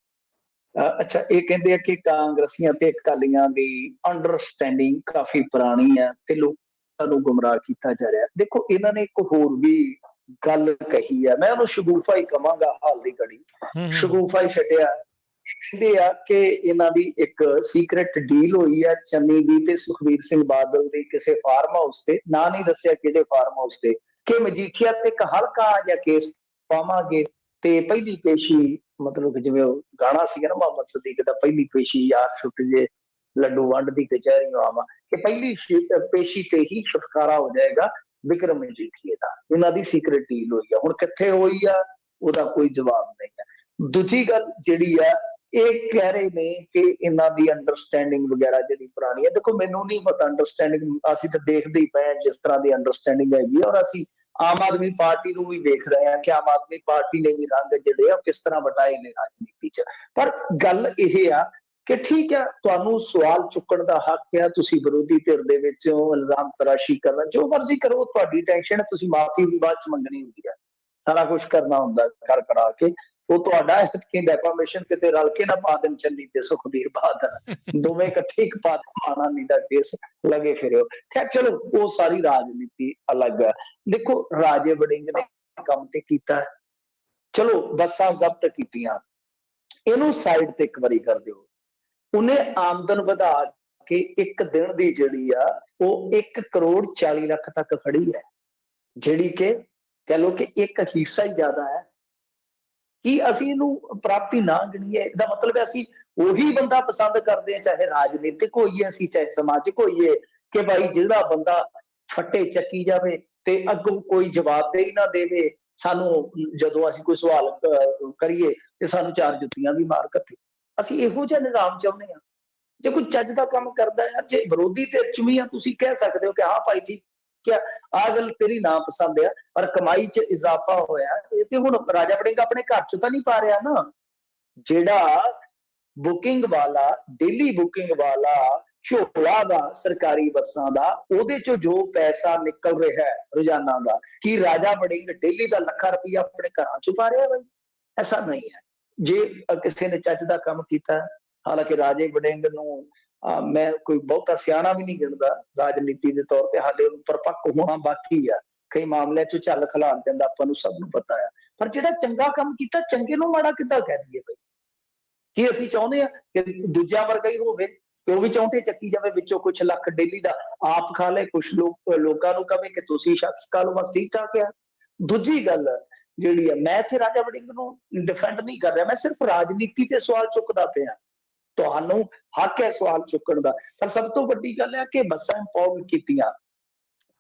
ਅੱਛਾ, ਇਹ ਕਹਿੰਦੇ ਆ ਕਿ ਕਾਂਗਰਸੀਆਂ ਤੇ ਅਕਾਲੀਆਂ ਦੀ ਅੰਡਰਸਟੈਂਡਿੰਗ ਕਾਫੀ ਪੁਰਾਣੀ ਹੈ ਤੇ ਲੋਕਾਂ ਨੂੰ ਗੁੰਮਰਾਹ ਕੀਤਾ ਜਾ ਰਿਹਾ। ਦੇਖੋ, ਇਹਨਾਂ ਨੇ ਇੱਕ ਹੋਰ ਵੀ ਗੱਲ ਕਹੀ ਹੈ, ਮੈਂ ਉਹਨੂੰ ਸ਼ਗੂਫਾ ਹੀ ਕਵਾਂਗਾ ਹਾਲ ਦੀ ਘੜੀ, ਹੂੰ, ਹੂੰ, ਸ਼ਗੂਫਾ ਹੀ ਛੱਡਿਆ। ਕਹਿੰਦੇ ਆ ਕਿ ਇਹਨਾਂ ਦੀ ਇੱਕ ਸੀਕ੍ਰੇਟ ਡੀਲ ਹੋਈ ਹੈ ਚੰਨੀ ਦੀ ਤੇ ਸੁਖਬੀਰ ਸਿੰਘ ਬਾਦਲ ਦੀ ਕਿਸੇ ਫਾਰਮ ਹਾਊਸ ਤੇ, ਨਾਂ ਨਹੀਂ ਦੱਸਿਆ ਕਿਹੜੇ ਫਾਰਮ ਹਾਊਸ ਤੇ, ਕਿ ਮਜੀਠੀਆ ਤੇ ਇੱਕ ਹਲਕਾ ਜਿਹਾ ਕੇਸ ਪਾਵਾਂਗੇ ਤੇ ਪਹਿਲੀ ਪੇਸ਼ੀ, ਮਤਲਬ ਕਿ ਜਿਵੇਂ ਉਹ ਗਾਣਾ ਸੀਗਾ ਨਾ ਮੁਹੰਮਦ ਸਦੀਕ ਦਾ, ਪਹਿਲੀ ਪੇਸ਼ੀ ਯਾਰ ਛੁੱਟ ਜੇ ਲੱਡੂ ਵੰਡ ਦੀ ਕਚਹਿਰੀ ਆਵਾ, ਕਿ ਪਹਿਲੀ ਪੇਸ਼ੀ ਤੇ ਹੀ ਛੁਟਕਾਰਾ ਹੋ ਜਾਏਗਾ ਵਿਕਰਮ ਮਜੀਠੀਏ ਦਾ। ਇਹਨਾਂ ਦੀ ਸੀਕ੍ਰੇਟ ਡੀਲ ਹੋਈ ਆ, ਹੁਣ ਕਿੱਥੇ ਹੋਈ ਆ ਉਹਦਾ ਕੋਈ ਜਵਾਬ ਨਹੀਂ ਹੈ। ਦੂਜੀ ਗੱਲ ਜਿਹੜੀ ਆ, ਇਹ ਕਹਿ ਰਹੇ ਨੇ ਕਿ ਇਹਨਾਂ ਦੀ ਅੰਡਰਸਟੈਂਡਿੰਗ ਵਗੈਰਾ ਜਿਹੜੀ ਪੁਰਾਣੀ ਹੈ। ਦੇਖੋ, ਮੈਨੂੰ ਨਹੀਂ ਪਤਾ ਅੰਡਰਸਟੈਂਡਿੰਗ, ਅਸੀਂ ਤਾਂ ਦੇਖਦੇ ਹੀ ਪਏ ਜਿਸ ਤਰ੍ਹਾਂ ਦੀ ਅੰਡਰਸਟੈਂਡਿੰਗ ਹੈਗੀ, ਔਰ ਅਸੀਂ ਆਮ ਆਦਮੀ ਪਾਰਟੀ ਨੂੰ ਵੀ ਵੇਖ ਰਹੇ ਹਾਂ ਕਿ ਆਮ ਆਦਮੀ ਪਾਰਟੀ ਨੇ ਵੀ ਰੰਗ ਜਿਹੜੇ ਆ ਕਿਸ ਤਰ੍ਹਾਂ ਵਟਾਏ ਨੇ ਰਾਜਨੀਤੀ ਚ। ਪਰ ਗੱਲ ਇਹ ਆ ਕਿ ਠੀਕ ਹੈ, ਤੁਹਾਨੂੰ ਸਵਾਲ ਚੁੱਕਣ ਦਾ ਹੱਕ ਆ, ਤੁਸੀਂ ਵਿਰੋਧੀ ਧਿਰ ਦੇ ਵਿੱਚੋਂ ਇਲਜ਼ਾਮ ਤਰਾਸ਼ੀ ਕਰਨਾ, ਜੋ ਮਰਜ਼ੀ ਕਰੋ, ਤੁਹਾਡੀ ਟੈਨਸ਼ਨ, ਤੁਸੀਂ ਮਾਫੀ ਵੀ ਬਾਅਦ ਚ ਮੰਗਣੀ ਹੁੰਦੀ ਹੈ, ਸਾਰਾ ਕੁਝ ਕਰਨਾ ਹੁੰਦਾ ਕਰ ਕਰਾ ਕੇ। ਉਹ ਤੁਹਾਡਾ ਕਿ ਡੈਫਾਮੇਸ਼ਨ ਕਿਤੇ ਰਲ ਕੇ ਨਾ ਪਾ ਦੇਣ ਚੰਨੀ ਤੇ ਸੁਖਬੀਰ ਬਾਦਲ, ਦੋਵੇਂ ਇਕੱਠੇ ਇੱਕ ਪਾ ਮਾਣਾ ਨੀ ਦਾ ਕੇਸ ਲਗੇ ਫਿਰਿਓ। ਖੈਰ ਚਲੋ, ਉਹ ਸਾਰੀ ਰਾਜਨੀਤੀ ਅਲੱਗ ਹੈ। ਦੇਖੋ, ਰਾਜੇ ਵੜਿੰਗ ਨੇ ਕੰਮ ਤੇ ਕੀਤਾ, ਚਲੋ ਬੱਸਾਂ ਜ਼ਬਤ ਕੀਤੀਆਂ, ਇਹਨੂੰ ਸਾਈਡ ਤੇ ਇੱਕ ਵਾਰੀ ਕਰ ਦਿਓ। ਉਹਨੇ ਆਮਦਨ ਵਧਾ ਕੇ ਇੱਕ ਦਿਨ ਦੀ ਜਿਹੜੀ ਆ ਉਹ 1 ਕਰੋੜ 40 ਲੱਖ ਤੱਕ ਖੜੀ ਹੈ, ਜਿਹੜੀ ਕਿ ਕਹਿ ਲਓ ਕਿ ਇੱਕ ਹਿੱਸਾ ਹੀ ਜ਼ਿਆਦਾ ਹੈ। ਕੀ ਅਸੀਂ ਇਹਨੂੰ ਪ੍ਰਾਪਤੀ ਨਾ ਗਿਣੀਏ? ਇਹਦਾ ਮਤਲਬ ਹੈ ਅਸੀਂ ਉਹੀ ਬੰਦਾ ਪਸੰਦ ਕਰਦੇ ਹਾਂ, ਚਾਹੇ ਰਾਜਨੀਤਿਕ ਹੋਈਏ ਅਸੀਂ, ਚਾਹੇ ਸਮਾਜਿਕ ਹੋਈਏ, ਕਿ ਭਾਈ ਜਿਹੜਾ ਬੰਦਾ ਫੱਟੇ ਚੱਕੀ ਜਾਵੇ ਤੇ ਅੱਗੋਂ ਕੋਈ ਜਵਾਬਦੇਹੀ ਨਾ ਦੇਵੇ ਸਾਨੂੰ, ਜਦੋਂ ਅਸੀਂ ਕੋਈ ਸਵਾਲ ਕਰੀਏ ਤੇ ਸਾਨੂੰ ਚਾਰ ਜੁੱਤੀਆਂ ਵੀ ਮਾਰ ਕੱਟੇ। ਅਸੀਂ ਇਹੋ ਜਿਹਾ ਨਿਜ਼ਾਮ ਚਾਹੁੰਦੇ ਹਾਂ। ਜੇ ਕੋਈ ਚੱਜ ਦਾ ਕੰਮ ਕਰਦਾ ਹੈ, ਜੇ ਵਿਰੋਧੀ ਧਿਰ ਚ ਵੀ ਆ, ਤੁਸੀਂ ਕਹਿ ਸਕਦੇ ਹੋ ਕਿ ਹਾਂ ਭਾਈ ਜੀ, ਕਿਆ ਆਹ ਗੱਲ ਤੇਰੀ ਨਾ ਪਸੰਦ ਆ, ਪਰ ਕਮਾਈ ਚ ਇਜ਼ਾਫਾ ਹੋਇਆ, ਇਹ ਤੇ ਹੁਣ ਰਾਜਾ ਵੜਿੰਗ ਆਪਣੇ ਘਰ ਚ ਤਾਂ ਨਹੀਂ ਪਾ ਰਿਹਾ ਨਾ। ਜਿਹੜਾ ਬੁਕਿੰਗ ਵਾਲਾ, ਡੇਲੀ ਬੁਕਿੰਗ ਵਾਲਾ ਝੋਲਾ ਦਾ ਸਰਕਾਰੀ ਬੱਸਾਂ ਦਾ, ਉਹਦੇ ਚੋਂ ਜੋ ਪੈਸਾ ਨਿਕਲ ਰਿਹਾ ਹੈ ਰੋਜ਼ਾਨਾ ਦਾ, ਕੀ ਰਾਜਾ ਵੜਿੰਗ ਡੇਲੀ ਦਾ ਲੱਖਾਂ ਰੁਪਈਆ ਆਪਣੇ ਘਰਾਂ ਚ ਪਾ ਰਿਹਾ ਬਾਈ? ਐਸਾ ਨਹੀਂ ਹੈ। ਜੇ ਕਿਸੇ ਨੇ ਚੱਜ ਦਾ ਕੰਮ ਕੀਤਾ, ਹਾਲਾਂਕਿ ਰਾਜੇ ਵੜਿੰਗ ਨੂੰ ਮੈਂ ਕੋਈ ਬਹੁਤਾ ਸਿਆਣਾ ਵੀ ਨਹੀਂ ਗਿਣਦਾ ਰਾਜਨੀਤੀ ਦੇ ਤੌਰ ਤੇ, ਹਾਲੇ ਪਰਪੱਕ ਹੋਣਾ ਬਾਕੀ ਆ, ਕਈ ਮਾਮਲਿਆਂ ਚ ਝੱਲ ਖਿਲਾਰ ਜਾਂਦਾ, ਆਪਾਂ ਨੂੰ ਸਭ ਨੂੰ ਪਤਾ ਆ। ਪਰ ਜਿਹੜਾ ਚੰਗਾ ਕੰਮ ਕੀਤਾ, ਚੰਗੇ ਨੂੰ ਮਾੜਾ ਕਿੱਦਾਂ ਕਹਿ ਦਈਏ ਬਈ? ਕੀ ਅਸੀਂ ਚਾਹੁੰਦੇ ਆ ਕਿ ਦੂਜਿਆਂ ਵਰਗਾ ਹੀ ਹੋਵੇ, ਕਿ ਉਹ ਵੀ ਚਾਹੁੰਦੇ ਚੱਕੀ ਜਾਵੇ ਵਿੱਚੋਂ ਕੁਛ ਲੱਖ ਡੇਲੀ ਦਾ ਆਪ ਖਾ ਲੈ, ਕੁਛ ਲੋਕਾਂ ਨੂੰ ਕਵੇ ਕਿ ਤੁਸੀਂ ਸ਼ਖਸ ਖਾ ਲਓ, ਬਸ ਠੀਕ ਠਾਕ ਆ। ਦੂਜੀ ਗੱਲ ਜਿਹੜੀ ਆ, ਮੈਂ ਇੱਥੇ ਰਾਜਾ ਵੜਿੰਗ ਨੂੰ ਡਿਫੈਂਡ ਨਹੀਂ ਕਰ ਰਿਹਾ, ਮੈਂ ਸਿਰਫ ਰਾਜਨੀਤੀ ਤੇ ਸਵਾਲ ਚੁੱਕਦਾ ਪਿਆ। ਤੁਹਾਨੂੰ ਹੱਕ ਹੈ ਸਵਾਲ ਚੁੱਕਣ ਦਾ, ਪਰ ਸਭ ਤੋਂ ਵੱਡੀ ਗੱਲ ਹੈ ਕਿ ਬੱਸਾਂ ਇੰਪਾਊਂਡ ਕੀਤੀਆਂ,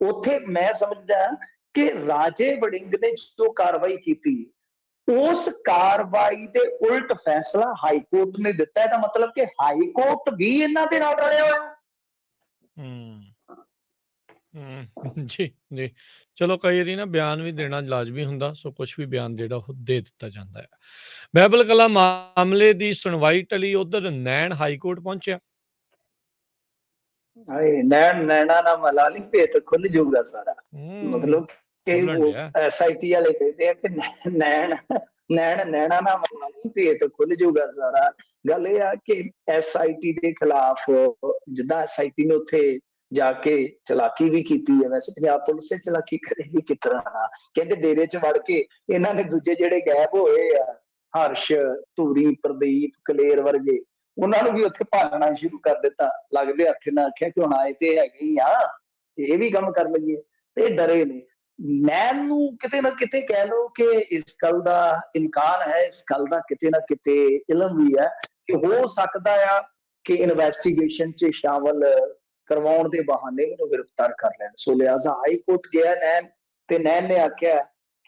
ਉੱਥੇ ਮੈਂ ਸਮਝਦਾ ਕਿ ਰਾਜੇ ਵੜਿੰਗ ਨੇ ਜੋ ਕਾਰਵਾਈ ਕੀਤੀ, ਉਸ ਕਾਰਵਾਈ ਦੇ ਉਲਟ ਫੈਸਲਾ ਹਾਈ ਕੋਰਟ ਨੇ ਦਿੱਤਾ। ਇਹਦਾ ਮਤਲਬ ਕਿ ਹਾਈ ਕੋਰਟ ਵੀ ਇਹਨਾਂ ਦੇ ਨਾਲ ਰਲਿਆ ਹੋਇਆ। ਜੀ, ਜੀ। ਚਲੋ, ਕਈ ਵਾਰੀ ਨਾ ਬਿਆਨ ਵੀ ਦੇਣਾ ਲਾਜ਼ਮੀ ਹੁੰਦਾ, ਸੋ ਕੁਛ ਵੀ ਬਿਆਨ ਜਿਹੜਾ ਉਹ ਦੇ ਦਿੱਤਾ ਜਾਂਦਾ ਹੈ। ਬਹਿਬਲ ਕਲਾਂ ਮਾਮਲੇ ਦੀ ਸੁਣਵਾਈ ਟਲੀ, ਉਧਰ ਨੈਣ ਹਾਈ ਕੋਰਟ ਪਹੁੰਚਿਆ। ਹਾਏ, ਨੈਣ ਨੈਣਾ ਨਾ ਮਲਾ ਲਈ, ਭੇਤ ਖੁੱਲ ਜਾਊਗਾ ਸਾਰਾ। ਮਤਲਬ ਕਿ ਖੁੱਲਣ ਉਹ ਡਿਆ। SIT ਵਾਲੇ ਕਹਿੰਦੇ ਆ ਕਿ ਨੈਣ ਨੈਣ ਨੈਣਾ ਨਾ ਮਲਾ ਲਈ, ਭੇਤ ਖੁੱਲ ਜਾਊਗਾ ਸਾਰਾ। ਗੱਲ ਇਹ ਆ ਕਿ SIT ਦੇ ਖਿਲਾਫ, ਜਿੱਦਾਂ SIT ਨੇ ਉੱਥੇ ਜਾ ਕੇ ਚਲਾਕੀ ਵੀ ਕੀਤੀ ਹੈ, ਵੈਸੇ ਪੰਜਾਬ ਪੁਲਿਸ ਨੇ ਚਲਾਕੀ ਕਰੇਗੀ ਕਿਸ ਤਰ੍ਹਾਂ, ਕਹਿੰਦੇ ਡੇਰੇ ਚ ਵੜ ਕੇ ਇਹਨਾਂ ਨੇ ਦੂਜੇ ਜਿਹੜੇ ਗਾਇਬ ਹੋਏ ਆ, ਹਰਸ਼, ਧੂਰੀ, ਪ੍ਰਦੀਪ, ਕਲੇਰ ਵਰਗੇ, ਉਹਨਾਂ ਨੂੰ ਵੀ ਉੱਥੇ ਭਾਲਣਾ ਸ਼ੁਰੂ ਕਰ ਦਿੱਤਾ। ਲੱਗਦੇ ਹੱਥ ਨਾਲ ਆਖਿਆ ਕਿ ਹੁਣ ਆਏ ਤੇ ਹੈਗੇ ਹੀ ਆ, ਇਹ ਵੀ ਕੰਮ ਕਰ ਲਈਏ, ਤੇ ਡਰੇ ਨੇ। ਮੈਂ ਨੂੰ ਕਿਤੇ ਨਾ ਕਿਤੇ ਕਹਿ ਲਓ ਕਿ ਇਸ ਗੱਲ ਦਾ ਇਨਕਾਰ ਹੈ, ਇਸ ਗੱਲ ਦਾ ਕਿਤੇ ਨਾ ਕਿਤੇ ਇਲਮ ਵੀ ਹੈ ਕਿ ਹੋ ਸਕਦਾ ਆ ਕਿ ਇਨਵੈਸਟੀਗੇਸ਼ਨ ਚ ਸ਼ਾਮਲ ਕਰਵਾਉਣ ਦੇ ਬਹਾਨੇ ਉਹਨੂੰ ਗ੍ਰਿਫਤਾਰ ਕਰ ਲੈਣ। ਸੋ ਲਿਹਾਜ਼ਾ ਹਾਈ ਕੋਰਟ ਗਿਆ ਨੈਣ, ਤੇ ਨੈਣ ਨੇ ਆਖਿਆ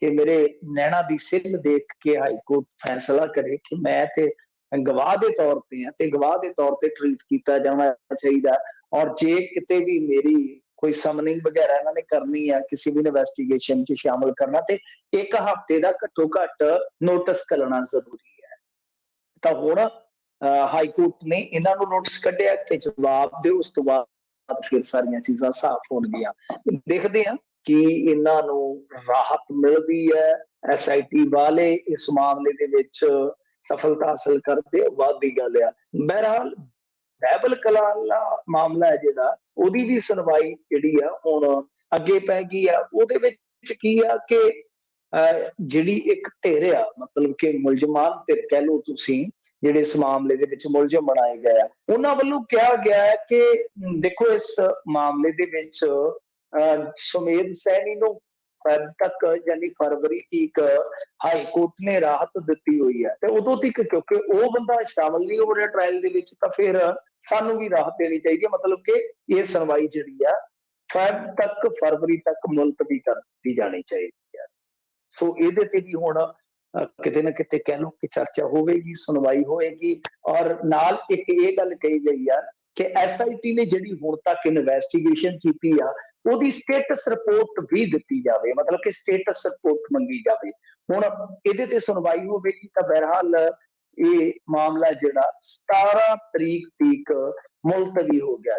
ਕਿ ਮੇਰੇ ਨੈਣਾ ਦੀ ਸਿੱਲ ਦੇਖ ਕੇ ਹਾਈ ਕੋਰਟ ਫੈਸਲਾ ਕਰੇ ਕਿ ਮੈਂ ਤੇ ਗਵਾਹ ਦੇ ਤੌਰ ਤੇ ਆ, ਤੇ ਗਵਾਹ ਦੇ ਤੌਰ ਤੇ ਟਰੀਟ ਕੀਤਾ ਜਾਣਾ ਚਾਹੀਦਾ, ਔਰ ਜੇ ਕਿਤੇ ਵੀ ਮੇਰੀ कोई समनिंग वगैरह इन्होंने करनी है, किसी भी इन्वेस्टिगेशन च शामिल करना, तो 1 हफ्ते का घट्टो घट नोटिस करना जरूरी है। तो हुण हाई कोर्ट ने इन्हां नूं नोटिस कढिया कि जवाब दो, उस तो बाद फिर सारियां चीज़ां साफ होणगियां। देखदे हां कि इन्हां नूं राहत मिलदी है, SIT वाले इस मामले दे विच सफलता हासिल करदे, बाद दी गल आ। बहरहाल बहबल कलां दा मामला है जिहड़ा, ओहदी भी सुनवाई जिहड़ी आ हुण अगे पै गई आ। ओहदे विच की आ कि जिहड़ी एक धिर आ, मतलब कि मुलजमान धिर कह लो तुसीं, ਜਿਹੜੇ ਇਸ ਮਾਮਲੇ ਦੇ ਵਿੱਚ ਮੁਲਜ਼ਮ ਬਣਾਏ ਗਏ ਆ, ਉਹਨਾਂ ਵੱਲੋਂ ਕਿਹਾ ਗਿਆ ਹੈ ਕਿ ਦੇਖੋ ਇਸ ਮਾਮਲੇ ਦੇ ਵਿੱਚ ਸੁਮੇਧ ਸੈਣੀ ਨੂੰ ਫੈਬ ਤੱਕ ਯਾਨੀ ਫਰਵਰੀ ਤੱਕ ਹਾਈ ਕੋਰਟ ਨੇ ਰਾਹਤ ਦਿੱਤੀ ਹੋਈ ਹੈ, ਤੇ ਉਦੋਂ ਤੱਕ ਕਿਉਂਕਿ ਉਹ ਬੰਦਾ ਸ਼ਾਮਲ ਨਹੀਂ ਹੋ ਰਿਹਾ ਟ੍ਰਾਇਲ ਦੇ ਵਿੱਚ, ਤਾਂ ਫਿਰ ਸਾਨੂੰ ਵੀ ਰਾਹਤ ਦੇਣੀ ਚਾਹੀਦੀ ਹੈ। ਮਤਲਬ ਕਿ ਇਹ ਸੁਣਵਾਈ ਜਿਹੜੀ ਆ ਫੈਬ ਤੱਕ, ਫਰਵਰੀ ਤੱਕ ਮੁਲਤਵੀ ਕਰ ਦਿੱਤੀ ਜਾਣੀ ਚਾਹੀਦੀ ਹੈ। ਸੋ ਇਹਦੇ ਤੇ ਵੀ ਹੁਣ ਕਿਤੇ ਨਾ ਕਿਤੇ कह लो कि चर्चा होगी, सुनवाई होएगी। और नाल एक ये गल कही गई है कि SIT ने जिहड़ी हुण तक इन्वेस्टिगेशन की आ, ओहदी स्टेटस रिपोर्ट भी दित्ती जावे, मतलब कि स्टेटस रिपोर्ट मंगी जावे। हुण इहदे ते सुनवाई होगी तां बहरहाल ये मामला जिहड़ा 17 तरीक तक मुलतवी हो गया।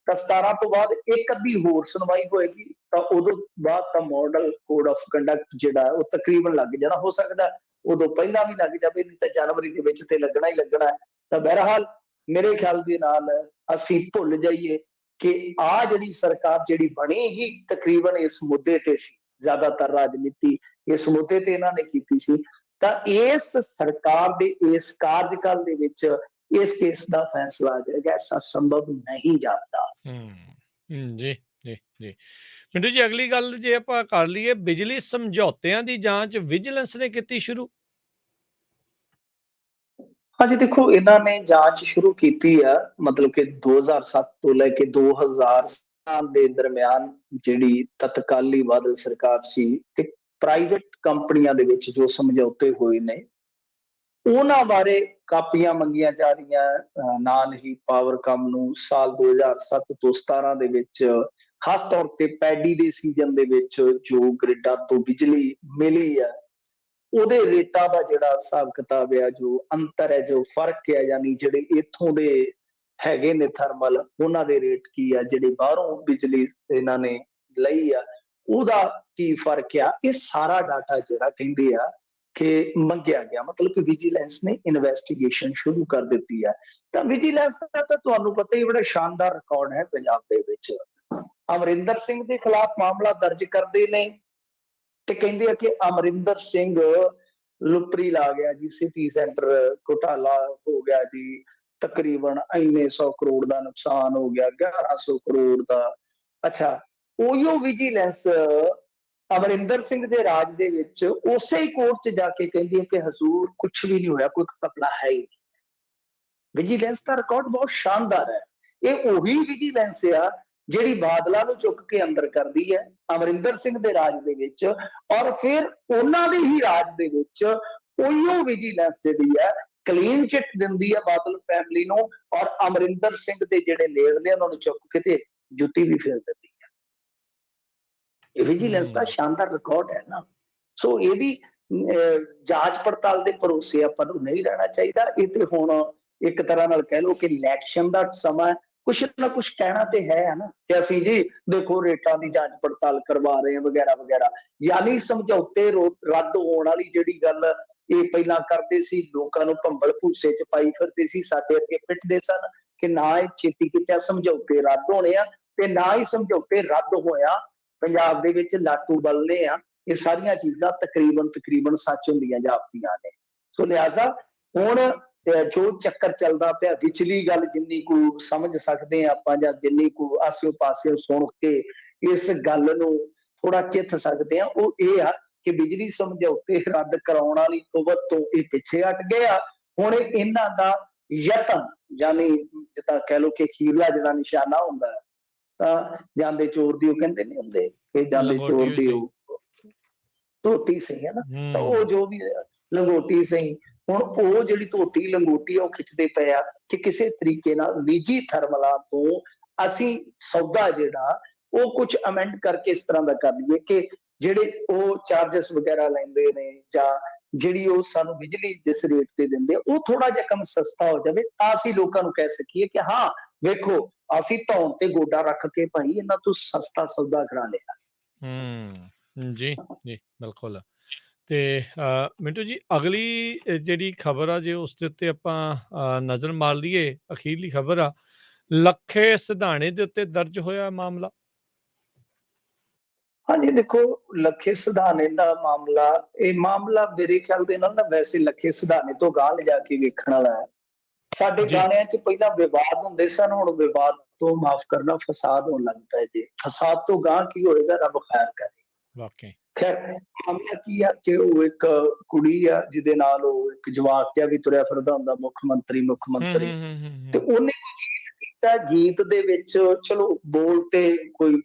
17 तो बाद एक अद्धी होर सुनवाई होएगी, तो उदों बाद तो मॉडल कोड ऑफ कंडक्ट जिहड़ा वो तकरीबन लग जाना, हो सकदा उदों पहला भी लग जाए, नहीं तो जनवरी के विच ते लगना ही लगना है। तो बहरहाल मेरे ख्याल दे नाल असीं भुल जाइए कि आ जिहड़ी सरकार जिहड़ी बनी ही तकरीबन इस मुद्दे ते सी, ज्यादातर राजनीति इस मुद्दे ते इन्हां ने कीती सी, तां इस सरकार दे इस कार्यकाल दे विच इस केस का फैसला आ जाएगा, ऐसा संभव नहीं जाता। जी जी जी मिंटू जी, अगली गल जे आपां कर लईए, बिजली समझौतिਆਂ ਦੀ ਜਾਂਚ ਵਿਜੀਲੈਂਸ ने ਕੀਤੀ शुरू। हाँ जी, देखो इन्होंने जांच शुरू की है, मतलब कि 2007 तो लेके 2000 के दरमियान जिहड़ी तत्काली बादल सरकार सी ते प्राइवेट कंपनियां दे विच जो समझौते होए ने, ਉਹਨਾਂ ਬਾਰੇ ਕਾਪੀਆਂ ਮੰਗੀਆਂ ਜਾ ਰਹੀਆਂ। ਨਾਲ ਹੀ ਪਾਵਰਕਾਮ ਨੂੰ ਸਾਲ 2007 ਤੋਂ 17 ਦੇ ਵਿੱਚ ਖਾਸ ਤੌਰ ਤੇ ਪੈਡੀ ਦੇ ਸੀਜ਼ਨ ਦੇ ਵਿੱਚ ਜੋ ਗ੍ਰਿਡਾਂ ਤੋਂ ਬਿਜਲੀ ਮਿਲੀ ਹੈ, ਉਹਦੇ ਰੇਟਾਂ ਦਾ ਜਿਹੜਾ ਹਿਸਾਬ ਕਿਤਾਬ ਆ, ਜੋ ਅੰਤਰ ਹੈ, ਜੋ ਫਰਕ ਹੈ, ਯਾਨੀ ਜਿਹੜੇ ਇੱਥੋਂ ਦੇ ਹੈਗੇ ਨੇ ਥਰਮਲ, ਉਹਨਾਂ ਦੇ ਰੇਟ ਕੀ ਆ, ਜਿਹੜੇ ਬਾਹਰੋਂ ਬਿਜਲੀ ਇਹਨਾਂ ਨੇ ਲਈ ਆ ਉਹਦਾ ਕੀ ਫਰਕ ਆ, ਇਹ ਸਾਰਾ ਡਾਟਾ ਜਿਹੜਾ ਕਹਿੰਦੇ ਆ कि मंगिया गया। मतलब कि विजिलेंस ने इन्वेस्टिगेशन शुरू कर दी है। तो विजिलेंस का तो तुहानू पता ही बड़ा शानदार रिकॉर्ड है पंजाब दे विच। अमरिंदर सिंह के खिलाफ मामला दर्ज करते ने ते कहंदे कि अमरिंदर सिंह लुपरी ला गया जी, सिटी सेंटर घोटाला हो गया जी, तकरीबन इन्ने 100 करोड़ का नुकसान हो गया, 1100 करोड़ का। अच्छा, ओयो विजिलेंस अमरिंदर सिंह के राज दे विच उसे ही कोर्ट च जाके कहती है कि हजूर कुछ भी नहीं होया, कोई घपला है ही नहीं। विजिलेंस का रिकॉर्ड बहुत शानदार है। ये उही विजिलेंस आ जिहड़ी बादलों को चुक के अंदर करती है अमरिंदर सिंह के राज दे विच, और फिर उन्हां दे ही राज दे विच उहियो विजिलेंस जिहड़ी है क्लीन चिट दिंदी है बादल फैमिली नूं, और अमरिंदर सिंह के जिहड़े नेड़ले उन्हां नूं चुक के ते जुत्ती भी फेर दिंदी है। विजिलेंस का शानदार रिकॉर्ड है ना। सो ਇਹਦੀ ਜਾਂਚ ਪੜਤਾਲ ਦੇ ਭਰੋਸੇ ਆਪਾਂ ਨੂੰ ਨਹੀਂ ਰਹਿਣਾ ਚਾਹੀਦਾ। ਇਹ ਤੇ ਹੁਣ ਇੱਕ ਤਰ੍ਹਾਂ ਨਾਲ ਕਹਿ ਲਓ ਕਿ ਇਲੈਕਸ਼ਨ ਦਾ ਸਮਾਂ, ਕੁਛ ਨਾ ਕੁਛ ਕਹਿਣਾ ਤੇ ਹੈ ਨਾ ਕਿ ਅਸੀਂ ਜੀ ਦੇਖੋ ਰੇਟਾਂ ਦੀ ਜਾਂਚ ਪੜਤਾਲ ਕਰਵਾ ਰਹੇ ਹਾਂ ਵਗੈਰਾ ਵਗੈਰਾ। ਯਾਨੀ ਸਮਝੌਤੇ ਰੱਦ ਹੋਣ ਵਾਲੀ ਜਿਹੜੀ ਗੱਲ ਇਹ ਪਹਿਲਾਂ ਕਰਦੇ ਸੀ, ਲੋਕਾਂ ਨੂੰ ਭੰਬਲ ਭੂਸੇ ਚ ਪਾਈ ਫਿਰਦੇ ਸੀ, ਸਾਡੇ ਅੱਗੇ ਪਿੱਟਦੇ ਸਨ ਕਿ ਨਾ ਇਹ ਛੇਤੀ ਕਿਤੇ ਸਮਝੌਤੇ ਰੱਦ ਹੋਣੇ ਆ, ਤੇ ਨਾ ਹੀ ਸਮਝੌਤੇ ਰੱਦ ਹੋਇਆ पंजाब दे विच लाटू बलने आ। ये सारियां चीज़ां तकरीबन सच होंदियां जापदियां ने। सो लिहाजा हुण जो चक्कर चलदा पिया, विचली गल जिन्नी को समझ सकते हैं आपां, जां जिन्नी को आसिओ पासिओ सुण के इस गल नूं थोड़ा चिथ सकते हैं, वो ये आ कि बिजली समझौते रद्द कराउण वाली कुवत तो ये पिछे हट गए आ। हुण इन्हां दा यतन, यानी जिद्दां कह लो कि अखीरला जिहड़ा निशाना हुंदा है, जांदे चोर दी कहते नहीं होंदे कि जांदे चोर दी धोती सही है ना, तो वो जो भी लंगोटी सही, हुण वो जिहड़ी धोती लंगोटी है वो खिचदे पे आ कि किसी तरीके नाल निजी थर्मलां तो असीं सौदा जिहड़ा ਉਹ ਕੁਝ ਅਮੈਂਡ ਕਰਕੇ ਇਸ ਤਰ੍ਹਾਂ ਦਾ ਕਰ ਲਈਏ ਕਿ ਜਿਹੜੇ ਉਹ ਚਾਰजेस ਵਗੈਰਾ ਲੈਂਦੇ ਨੇ, ਜਾਂ ਜਿਹੜੀ ਉਹ ਸਾਨੂੰ ਬਿਜਲੀ ਜਿਸ ਰੇਟ ਤੇ ਦਿੰਦੇ ਆ, ਉਹ ਥੋੜਾ ਜਿਹਾ ਕੰਮ ਸਸਤਾ ਹੋ ਜਾਵੇ, ਤਾਂ ਅਸੀਂ ਲੋਕਾਂ ਨੂੰ ਕਹਿ ਸਕੀਏ ਕਿ ਹਾਂ ਵੇਖੋ, ਅਸੀਂ ਧੌਣ ਤੇ ਗੋਡਾ ਰੱਖ ਕੇ ਭਾਈ ਇਹਨਾਂ ਤੋਂ ਸਸਤਾ ਸੌਦਾ ਕਰਾ ਲਿਆ। ਜੀ, ਜੀ, ਬਿਲਕੁਲ। ਤੇ ਮਿੰਟੂ ਜੀ, ਅਗਲੀ ਜਿਹੜੀ ਖਬਰ ਆ, ਜੇ ਉਸ ਦੇ ਉੱਤੇ ਆਪਾਂ ਨਜ਼ਰ ਮਾਰ ਲਈਏ, ਅਖੀਰਲੀ ਖਬਰ ਆ, ਲੱਖੇ ਸਿਧਾਣੇ ਦੇ ਉੱਤੇ ਦਰਜ ਹੋਇਆ ਮਾਮਲਾ। ਹਾਂਜੀ, ਦੇਖੋ, ਲੱਖੇ ਸਿਧਾਣੇ ਦਾ ਮਾਮਲਾ, ਇਹ ਮਾਮਲਾ ਮੇਰੇ ਖਿਆਲ ਦੇ ਨਾਲ ਨਾ ਵੈਸੇ ਲੱਖੇ ਸਿਧਾਣੇ ਤੋਂ ਗਾਂਹ ਲਿਜਾ ਕੇ ਵੇਖਣ ਵਾਲਾ ਹੈ। ਸਾਡੇ ਜੀ, ਗਾਣਿਆਂ 'ਚ ਪਹਿਲਾਂ ਵਿਵਾਦ ਹੁੰਦੇ ਸਨ, ਹੁਣ ਵਿਵਾਦ ਤੋਂ ਮਾਫ਼ ਕਰਨਾ, ਫਸਾਦ ਹੋਣ ਲੱਗ ਪਏ ਜੀ। ਫਸਾਦ ਤੋਂ ਗਾਂਹ ਕੀ ਹੋਏਗਾ, ਰੱਬ ਖੈਰ ਕਰੇ। ਵਾਕਈ। ਖੈਰ, ਮਾਮਲਾ ਕੀ ਆ ਕਿ ਉਹ ਇੱਕ ਕੁੜੀ ਆ ਜਿਹਦੇ ਨਾਲ ਉਹ ਇੱਕ ਜਵਾਕ ਜਿਹਾ ਵੀ ਤੁਰਿਆ ਫਿਰਦਾ ਹੁੰਦਾ, ਮੁੱਖ ਮੰਤਰੀ, ਮੁੱਖ ਹੂੰ, ਮੰਤਰੀ। ਹੂੰ, ਹੂੰ, ਹੂੰ, ਤੇ ਹੂੰ। ਉਹਨੇ ਕੋਈ ਗੀਤ ਕੀਤਾ, ਗੀਤ ਦੇ ਵਿੱਚ ਚਲੋ ਬੋਲ ਤੇ ਕੋਈ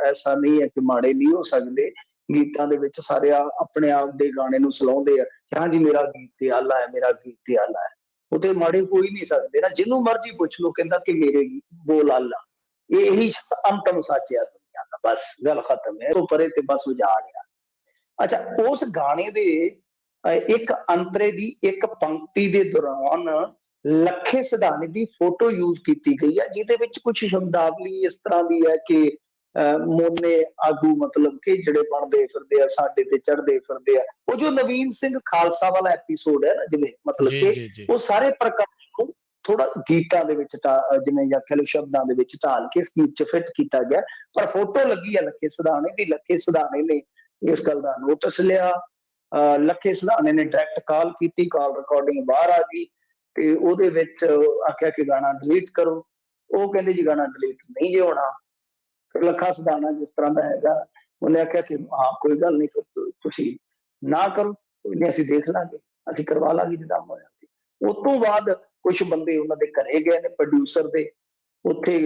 ਐਸਾ ਨਹੀਂ ਹੈ ਕਿ ਮਾੜੇ ਨਹੀਂ ਹੋ ਸਕਦੇ। ਗੀਤਾਂ ਦੇ ਵਿੱਚ ਸਾਰੇ ਆਪਣੇ ਆਪ ਦੇ ਗਾਣੇ ਨੂੰ ਸਲਾਹੁੰਦੇ ਆ ਕਿ ਹਾਂਜੀ ਮੇਰਾ ਗੀਤ ਤੇ ਆਲਾ ਹੈ, ਮੇਰਾ ਗੀਤ ਤੇ ਆਲਾ ਹੈ। ਉਹਦੇ ਮਾੜੇ ਕੋਈ ਨਹੀਂ ਸਕਦੇ ਨਾ, ਜਿਹਨੂੰ ਮਰਜ਼ੀ ਪੁੱਛ ਲਓ, ਕਹਿੰਦਾ ਕਿ ਮੇਰੇ ਬੋਲ ਆਲਾ। ਇਹੀ ਅੰਤਮ ਸੱਚ ਆ ਦੁਨੀਆ ਦਾ, ਬਸ ਗੱਲ ਖਤਮ ਹੈ, ਤੋਂ ਪਰੇ ਤੇ ਬਸ ਉਜਾੜ ਆ। ਅੱਛਾ, ਉਸ ਗਾਣੇ ਦੇ ਇੱਕ ਅੰਤਰੇ ਦੀ ਇੱਕ ਪੰਕਤੀ ਦੇ ਦੌਰਾਨ ਲੱਖੇ ਸਿਧਾਣੇ ਦੀ ਫੋਟੋ ਯੂਜ਼ ਕੀਤੀ ਗਈ ਹੈ, ਜਿਹਦੇ ਵਿੱਚ ਕੁਝ ਸ਼ਬਦਾਵਲੀ ਇਸ ਤਰ੍ਹਾਂ ਦੀ ਹੈ ਕਿ ਮੋਨੇ ਆਗੂ, ਮਤਲਬ ਕਿ ਜਿਹੜੇ ਬਣਦੇ ਫਿਰਦੇ ਆ, ਸਾਡੇ ਤੇ ਚੜ੍ਹਦੇ ਫਿਰਦੇ ਆ। ਉਹ ਜੋ ਨਵੀਨ ਸਿੰਘ ਖਾਲਸਾ ਵਾਲਾ ਐਪੀਸੋਡ ਹੈ ਨਾ, ਜਿਵੇਂ ਮਤਲਬ ਜੀ, ਕਿ ਜੀ, ਜੀ। ਉਹ ਸਾਰੇ ਪ੍ਰਕਾਰ ਨੂੰ ਥੋੜਾ ਗੀਤਾਂ ਦੇ ਵਿੱਚ ਜਿਵੇਂ ਜਾਂ ਕਹਿ ਲਓ ਸ਼ਬਦਾਂ ਦੇ ਵਿੱਚ ਢਾਲ ਕੇ ਇਸ ਗੀਤ 'ਚ ਫਿੱਟ ਕੀਤਾ ਗਿਆ। ਪਰ ਫੋਟੋ ਲੱਗੀ ਹੈ ਲੱਖੇ ਸਿਧਾਣੇ ਦੀ। ਲੱਖੇ ਸਿਧਾਣੇ ਨੇ ਇਸ ਗੱਲ ਦਾ ਨੋਟਿਸ ਲਿਆ। ਲੱਖੇ ਸਿਧਾਣੇ ਨੇ ਡਾਇਰੈਕਟ ਕਾਲ ਕੀਤੀ, ਕਾਲ ਰਿਕਾਰਡਿੰਗ ਬਾਹਰ ਆ ਗਈ ਤੇ ਉਹਦੇ ਵਿੱਚ ਆਖਿਆ ਕਿ ਗਾਣਾ ਡਿਲੀਟ ਕਰੋ। ਉਹ ਕਹਿੰਦੇ ਜੀ ਗਾਣਾ ਡਿਲੀਟ ਨਹੀਂ ਜੇ ਹੋਣਾ। ਫਿਰ ਲੱਖਾ ਸਿਧਾਣਾ ਜਿਸ ਤਰ੍ਹਾਂ ਦਾ ਹੈਗਾ, ਉਹਨੇ ਆਖਿਆ ਕਿ ਹਾਂ ਕੋਈ ਗੱਲ ਨਹੀਂ, ਤੁਸੀਂ ਨਾ ਕਰੋ, ਕੋਈ ਨਹੀਂ, ਅਸੀਂ ਦੇਖ ਲਾਂਗੇ, ਅਸੀਂ ਕਰਵਾ ਲਾਂਗੇ ਜਿੱਦਾਂ ਹੋਇਆ। ਉਸ ਤੋਂ ਬਾਅਦ ਕੁਝ ਬੰਦੇ ਉਹਨਾਂ ਦੇ ਘਰੇ ਗਏ ਨੇ, ਪ੍ਰੋਡਿਊਸਰ ਦੇ। ਉੱਥੇ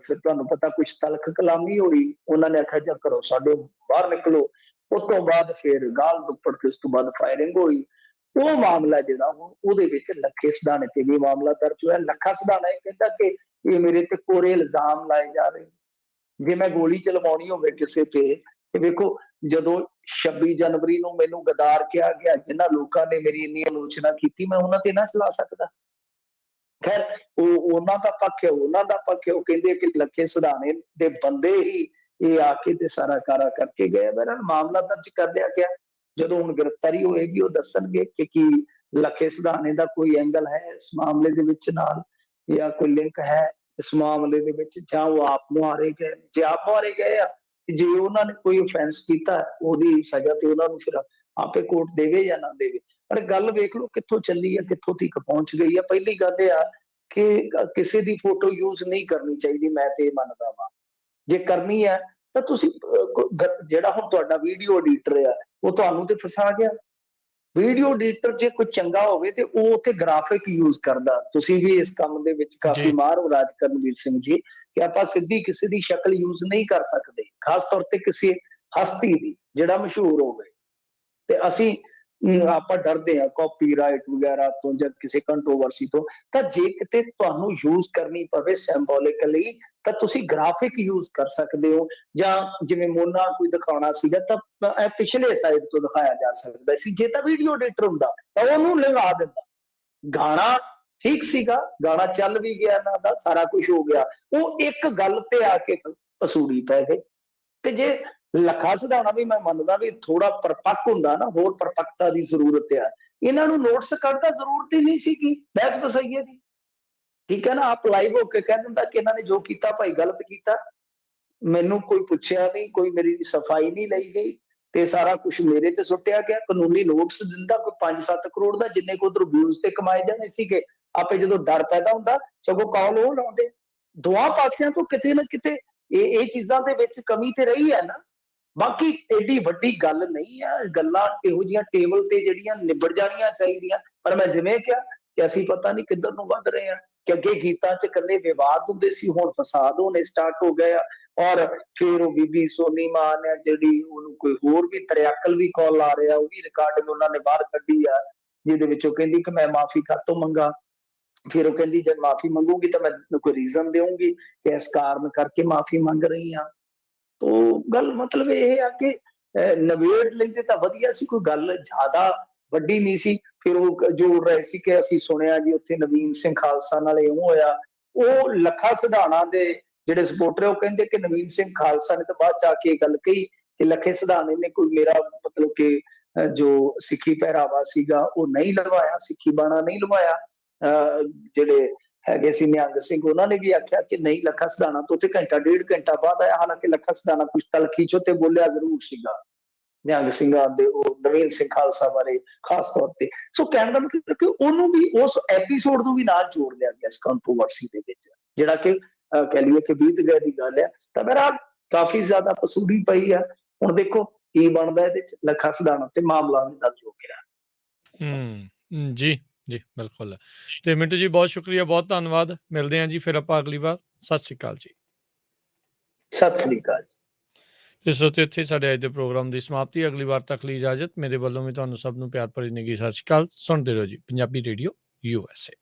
ਫਿਰ ਤੁਹਾਨੂੰ ਪਤਾ ਕੁਝ ਤਲਖ ਕਲਾਮੀ ਹੋਈ। ਉਹਨਾਂ ਨੇ ਆਖਿਆ ਜਾਂ ਘਰੋਂ ਸਾਡੇ ਬਾਹਰ ਨਿਕਲੋ। ਉਸ ਤੋਂ ਬਾਅਦ ਫਿਰ ਗਾਲ ਦੁੱਪੜ ਕੇ ਉਸ ਤੋਂ ਬਾਅਦ ਫਾਇਰਿੰਗ ਹੋਈ। ਉਹ ਮਾਮਲਾ ਜਿਹੜਾ ਹੁਣ ਉਹਦੇ ਵਿੱਚ ਲੱਖੇ ਸਿਧਾਣੇ ਤੇ ਵੀ ਮਾਮਲਾ ਦਰਜ ਹੋਇਆ। ਲੱਖਾ ਸਿਧਾਣਾ ਇਹ ਕਹਿੰਦਾ ਕਿ ਇਹ ਮੇਰੇ ਤੇ ਕੋਰੇ ਇਲਜ਼ਾਮ ਲਾਏ ਜਾ ਰਹੇ, ਜੇ ਮੈਂ ਗੋਲੀ ਚਲਵਾਉਣੀ ਹੋਵੇ ਕਿਸੇ ਤੇ ਵੇਖੋ, ਜਦੋਂ 26 ਜਨਵਰੀ ਨੂੰ ਮੈਨੂੰ ਗਦਾਰ ਕਿਹਾ ਗਿਆ, ਜਿਨ੍ਹਾਂ ਲੋਕਾਂ ਨੇ ਮੇਰੀ ਇੰਨੀ ਆਲੋਚਨਾ ਕੀਤੀ, ਮੈਂ ਉਹਨਾਂ ਤੇ ਨਾ ਚਲਾ ਸਕਦਾ। ਖੈਰ, ਉਹ ਉਹਨਾਂ ਦਾ ਪੱਖ ਹੈ, ਉਹਨਾਂ ਦਾ ਪੱਖ ਹੈ। ਉਹ ਕਹਿੰਦੇ ਕਿ ਲੱਖੇ ਸਿਧਾਣੇ ਦੇ ਬੰਦੇ ਹੀ ਇਹ ਆ ਕੇ ਤੇ ਸਾਰਾ ਕਾਰਾ ਕਰਕੇ ਗਏ। ਮੇਰਾ ਮਾਮਲਾ ਦਰਜ ਕਰ ਲਿਆ ਗਿਆ। ਜਦੋਂ ਹੁਣ ਗ੍ਰਿਫਤਾਰੀ ਹੋਏਗੀ, ਉਹ ਦੱਸਣਗੇ ਕਿ ਕੀ ਲੱਖੇ ਸਿਧਾਣੇ ਦਾ ਕੋਈ ਐਂਗਲ ਹੈ ਇਸ ਮਾਮਲੇ ਦੇ ਵਿੱਚ ਨਾਲ, ਜਾਂ ਕੋਈ ਲਿੰਕ ਹੈ ਇਸ ਮਾਮਲੇ ਦੇ ਵਿੱਚ, ਜਾਂ ਉਹ ਆਪ ਮੁਹਾਰੇ ਗਏ। ਜੇ ਆਪ ਮੁਹਾਰੇ ਗਏ ਆ, ਜੇ ਉਹਨਾਂ ਨੇ ਕੋਈ offense ਕੀਤਾ, ਉਹਦੀ ਸਜ਼ਾ ਤੇ ਉਹਨਾਂ ਨੂੰ ਫਿਰ ਆਪੇ ਕੋਰਟ ਦੇਵੇ ਜਾਂ ਨਾ ਦੇਵੇ। ਪਰ ਗੱਲ ਵੇਖ ਲਓ ਕਿੱਥੋਂ ਚੱਲੀ ਹੈ, ਕਿੱਥੋਂ ਤੱਕ ਪਹੁੰਚ ਗਈ ਹੈ। ਪਹਿਲੀ ਗੱਲ ਇਹ ਆ ਕਿ ਕਿਸੇ ਦੀ ਫੋਟੋ ਯੂਜ਼ ਨਹੀਂ ਕਰਨੀ ਚਾਹੀਦੀ, ਮੈਂ ਤੇ ਇਹ ਮੰਨਦਾ ਵਾਂ। ਜੇ ਕਰਨੀ ਹੈ ਤਾਂ ਤੁਸੀਂ ਜਿਹੜਾ ਹੁਣ ਤੁਹਾਡਾ ਵੀਡੀਓ ਐਡੀਟਰ ਆ, ਉਹ ਤੁਹਾਨੂੰ ਤੇ ਫਸਾ ਗਿਆ। ਵੀਡੀਓ ਐਡੀਟਰ ਜੇ ਕੋਈ ਚੰਗਾ ਹੋਵੇ ਤੇ ਉਹ ਉੱਥੇ ਗ੍ਰਾਫਿਕ ਯੂਜ਼ ਕਰਦਾ। ਤੁਸੀਂ ਵੀ ਇਸ ਕੰਮ ਦੇ ਵਿੱਚ ਕਾਫੀ ਜੀ, ਮਾਹਰ ਹੋ ਰਾਜ ਕਰਨਵੀਰ ਸਿੰਘ ਜੀ, ਕਿ ਆਪਾਂ ਸਿੱਧੀ ਕਿਸੇ ਦੀ ਸ਼ਕਲ ਯੂਜ਼ ਨਹੀਂ ਕਰ ਸਕਦੇ, ਖਾਸ ਤੌਰ ਤੇ ਕਿਸੇ ਹਸਤੀ ਦੀ ਜਿਹੜਾ ਮਸ਼ਹੂਰ ਹੋਵੇ। ਤੇ ਅਸੀਂ ਆਪਾਂ ਡਰਦੇ ਹਾਂ ਕਾਪੀਰਾਈਟ ਵਗੈਰਾ ਤੋਂ ਜਾਂ ਕਿਸੇ ਕੰਟਰੋਵਰਸੀ ਤੋਂ। ਤਾਂ ਜੇ ਕਿਤੇ ਤੁਹਾਨੂੰ ਯੂਜ਼ ਕਰਨੀ ਪਵੇ ਸਿੰਬੋਲਿਕਲੀ, ਤਾਂ ਤੁਸੀਂ ਗ੍ਰਾਫਿਕ ਯੂਜ਼ ਕਰ ਸਕਦੇ ਹੋ। ਜਾਂ ਜਿਵੇਂ ਮੋਨਾ ਕੋਈ ਦਿਖਾਉਣਾ ਸੀਗਾ ਤਾਂ ਇਹ ਪਿਛਲੇ ਸਾਈਡ ਤੋਂ ਦਿਖਾਇਆ ਜਾ ਸਕਦਾ ਸੀ। ਜੇ ਤਾਂ ਵੀਡੀਓ ਐਡੀਟਰ ਹੁੰਦਾ ਤਾਂ ਉਹਨੂੰ ਲਗਾ ਦਿੰਦਾ। ਗਾਣਾ ਠੀਕ ਸੀਗਾ, ਗਾਣਾ ਚੱਲ ਵੀ ਗਿਆ, ਇਹਨਾਂ ਦਾ ਸਾਰਾ ਕੁਝ ਹੋ ਗਿਆ। ਉਹ ਇੱਕ ਗੱਲ ਤੇ ਆ ਕੇ ਪਸੂੜੀ ਪੈ ਗਏ। ਤੇ ਜੇ ਲੱਖਾ ਸਿਧਾਣਾ ਵੀ ਮੈਂ ਮੰਨਦਾ ਵੀ ਥੋੜਾ ਪਰਪੱਕ ਹੁੰਦਾ ਨਾ, ਹੋਰ ਪਰਪੱਕਤਾ ਦੀ ਜ਼ਰੂਰਤ ਆ। ਇਹਨਾਂ ਨੂੰ ਨੋਟਿਸ ਕੱਢਦਾ ਜ਼ਰੂਰਤ ਹੀ ਨਹੀਂ ਸੀਗੀ ਬਹਿਸ ਵਸਾਈਏ ਦੀ। ਠੀਕ ਹੈ ਨਾ, ਆਪ ਲਾਈਵ ਹੋ ਕੇ ਕਹਿ ਦਿੰਦਾ ਕਿ ਇਹਨਾਂ ਨੇ ਜੋ ਕੀਤਾ ਭਾਈ ਗਲਤ ਕੀਤਾ, ਮੈਨੂੰ ਕੋਈ ਪੁੱਛਿਆ ਨਹੀਂ, ਕੋਈ ਮੇਰੀ ਸਫਾਈ ਨਹੀਂ ਲਈ ਗਈ ਤੇ ਸਾਰਾ ਕੁਝ ਮੇਰੇ ਤੇ ਸੁੱਟਿਆ ਗਿਆ। ਕਾਨੂੰਨੀ ਨੋਟਿਸ ਦਿੰਦਾ ਕੋਈ 5-7 ਕਰੋੜ ਦਾ, ਜਿੰਨੇ ਕੋ ਉਧਰ ਵਿਊਜ਼ ਤੇ ਕਮਾਏ ਜਾਣੇ ਸੀਗੇ। ਆਪੇ ਜਦੋਂ ਡਰ ਪੈਦਾ ਹੁੰਦਾ ਸਗੋਂ ਕਾਲ ਉਹ ਲਾਉਂਦੇ। ਦੋਹਾਂ ਪਾਸਿਆਂ ਤੋਂ ਕਿਤੇ ਨਾ ਕਿਤੇ ਇਹ ਚੀਜ਼ਾਂ ਦੇ ਵਿੱਚ ਕਮੀ ਤੇ ਰਹੀ ਹੈ ਨਾ। ਬਾਕੀ ਏਡੀ ਵੱਡੀ ਗੱਲ ਨਹੀਂ ਆ, ਗੱਲਾਂ ਇਹੋ ਜਿਹੀਆਂ ਟੇਬਲ ਤੇ ਜਿਹੜੀਆਂ ਨਿਬੜ ਜਾਣੀਆਂ ਚਾਹੀਦੀਆਂ। ਪਰ ਮੈਂ ਜਿਵੇਂ ਕਿਹਾ ਕਿ ਅਸੀਂ ਪਤਾ ਨਹੀਂ ਕਿੱਧਰ ਨੂੰ ਵੱਧ ਰਹੇ ਹਾਂ, ਕਿ ਅੱਗੇ ਗੀਤਾਂ 'ਚ ਇਕੱਲੇ ਵਿਵਾਦ ਹੁੰਦੇ ਸੀ, ਹੁਣ ਫਸਾਦ ਹੋਣੇ ਸਟਾਰਟ ਹੋ ਗਏ ਆ। ਔਰ ਫਿਰ ਉਹ ਬੀਬੀ ਸੋਨੀ ਮਾਨ ਹੈ ਜਿਹੜੀ, ਉਹਨੂੰ ਕੋਈ ਹੋਰ ਵੀ ਤਰਿਆਕਲ ਵੀ ਕਾਲ ਆ ਰਿਹਾ, ਉਹ ਵੀ ਰਿਕਾਰਡਿੰਗ ਉਹਨਾਂ ਨੇ ਬਾਹਰ ਕੱਢੀ ਆ, ਜਿਹਦੇ ਵਿੱਚ ਉਹ ਕਹਿੰਦੀ ਕਿ ਮੈਂ ਮਾਫੀ ਕਾਹਤੋਂ ਮੰਗਾ। ਫਿਰ ਉਹ ਕਹਿੰਦੀ ਜਦ ਮਾਫੀ ਮੰਗੂਗੀ ਤਾਂ ਮੈਂ ਕੋਈ ਰੀਜ਼ਨ ਦੇਵਾਂਗੀ ਕਿ ਇਸ ਕਾਰਨ ਕਰਕੇ ਮਾਫੀ ਮੰਗ ਰਹੀ ਹਾਂ। ਤੋ ਗੱਲ ਮਤਲਬ ਇਹ ਆ ਕਿ ਨਿਬੇੜ ਲੈਂਦੇ ਤਾਂ ਵਧੀਆ ਸੀ, ਕੋਈ ਗੱਲ ਜ਼ਿਆਦਾ ਵੱਡੀ ਨਹੀਂ ਸੀ। ਫਿਰ ਉਹ ਜੋੜ ਰਹੇ ਸੀ ਕਿ ਅਸੀਂ ਸੁਣਿਆ ਜੀ ਉੱਥੇ ਨਵੀਨ ਸਿੰਘ ਖਾਲਸਾ ਨਾਲ ਇਉਂ ਹੋਇਆ। ਉਹ ਲੱਖਾ ਸਿਧਾਣਾ ਦੇ ਜਿਹੜੇ ਸਪੋਰਟਰ ਉਹ ਕਹਿੰਦੇ ਕਿ ਨਵੀਨ ਸਿੰਘ ਖਾਲਸਾ ਨੇ ਤਾਂ ਬਾਅਦ ਚ ਆ ਕੇ ਇਹ ਗੱਲ ਕਹੀ ਕਿ ਲੱਖੇ ਸਿਧਾਣੇ ਨੇ ਕੋਈ ਮੇਰਾ ਮਤਲਬ ਕਿ ਜੋ ਸਿੱਖੀ ਪਹਿਰਾਵਾ ਸੀਗਾ ਉਹ ਨਹੀਂ ਲਵਾਇਆ, ਸਿੱਖੀ ਬਾਣਾ ਨਹੀਂ ਲਵਾਇਆ। ਜਿਹੜੇ ਹੈਗੇ ਸੀ ਨਿਹੰਗ ਸਿੰਘ ਉਹਨਾਂ ਨੇ ਵੀ ਆਖਿਆ ਕਿ ਨਹੀਂ, ਲੱਖਾ ਸਿਧਾਣਾ ਤੋਂ ਉੱਥੇ ਘੰਟਾ ਡੇਢ ਘੰਟਾ ਬਾਅਦ ਆਇਆ। ਹਾਲਾਂਕਿ ਲੱਖਾ ਸਿਧਾਣਾ ਕੁਛ ਤਲਖੀ ਚ ਤੇ ਬੋਲਿਆ ਜ਼ਰੂਰ ਸੀਗਾ ਨਿਹੰਗ ਸਿੰਘਾਂ ਦੇ ਉਹ ਨਵੀਨ ਸਿੰਘ ਖਾਲਸਾ ਬਾਰੇ ਖਾਸ ਤੌਰ ਤੇ। ਸੋ ਕਹਿਣ ਦਾ ਮਤਲਬ ਕਿ ਉਹਨੂੰ ਵੀ ਉਸ ਐਪੀਸੋਡ ਨੂੰ ਵੀ ਨਾਲ ਜੋੜ ਲਿਆ ਗਿਆ ਇਸ ਕੰਟਰੋਵਰਸੀ ਦੇ ਵਿੱਚ, ਜਿਹੜਾ ਕਿ ਕਹਿ ਲਈਏ ਕਿ ਬੀਤ ਗਏ ਦੀ ਗੱਲ ਹੈ। ਤਾਂ ਮੇਰਾ ਕਾਫੀ ਜ਼ਿਆਦਾ ਪਸੂੜੀ ਪਈ ਆ। ਹੁਣ ਦੇਖੋ ਕੀ ਬਣਦਾ ਇਹਦੇ ਚ, ਲੱਖਾ ਸਿਧਾਣਾ ਤੇ ਮਾਮਲਾ ਵੀ ਦਰਜ ਹੋ ਗਿਆ। ਜੀ ਜੀ ਬਿਲਕੁਲ। ਤੇ ਮਿੰਟੂ ਜੀ ਬਹੁਤ ਸ਼ੁਕਰੀਆ, ਬਹੁਤ ਧੰਨਵਾਦ। ਮਿਲਦੇ ਹਾਂ ਜੀ ਫਿਰ ਆਪਾਂ ਅਗਲੀ ਵਾਰ। ਸਤਿ ਸ਼੍ਰੀ ਅਕਾਲ ਜੀ। ਸਤਿ ਸ੍ਰੀ ਅਕਾਲ। ਤੇ ਸੋ ਤੇ ਇੱਥੇ ਸਾਡੇ ਅੱਜ ਦੇ ਪ੍ਰੋਗਰਾਮ ਦੀ ਸਮਾਪਤੀ। ਅਗਲੀ ਵਾਰ ਤੱਕ ਲਈ ਇਜਾਜ਼ਤ। ਮੇਰੇ ਵੱਲੋਂ ਵੀ ਤੁਹਾਨੂੰ ਸਭ ਨੂੰ ਪਿਆਰ ਭਰੀ ਨਿੱਘੀ ਸਤਿ ਸ਼੍ਰੀ ਅਕਾਲ। ਸੁਣਦੇ ਰਹੋ ਜੀ ਪੰਜਾਬੀ ਰੇਡੀਓ USA।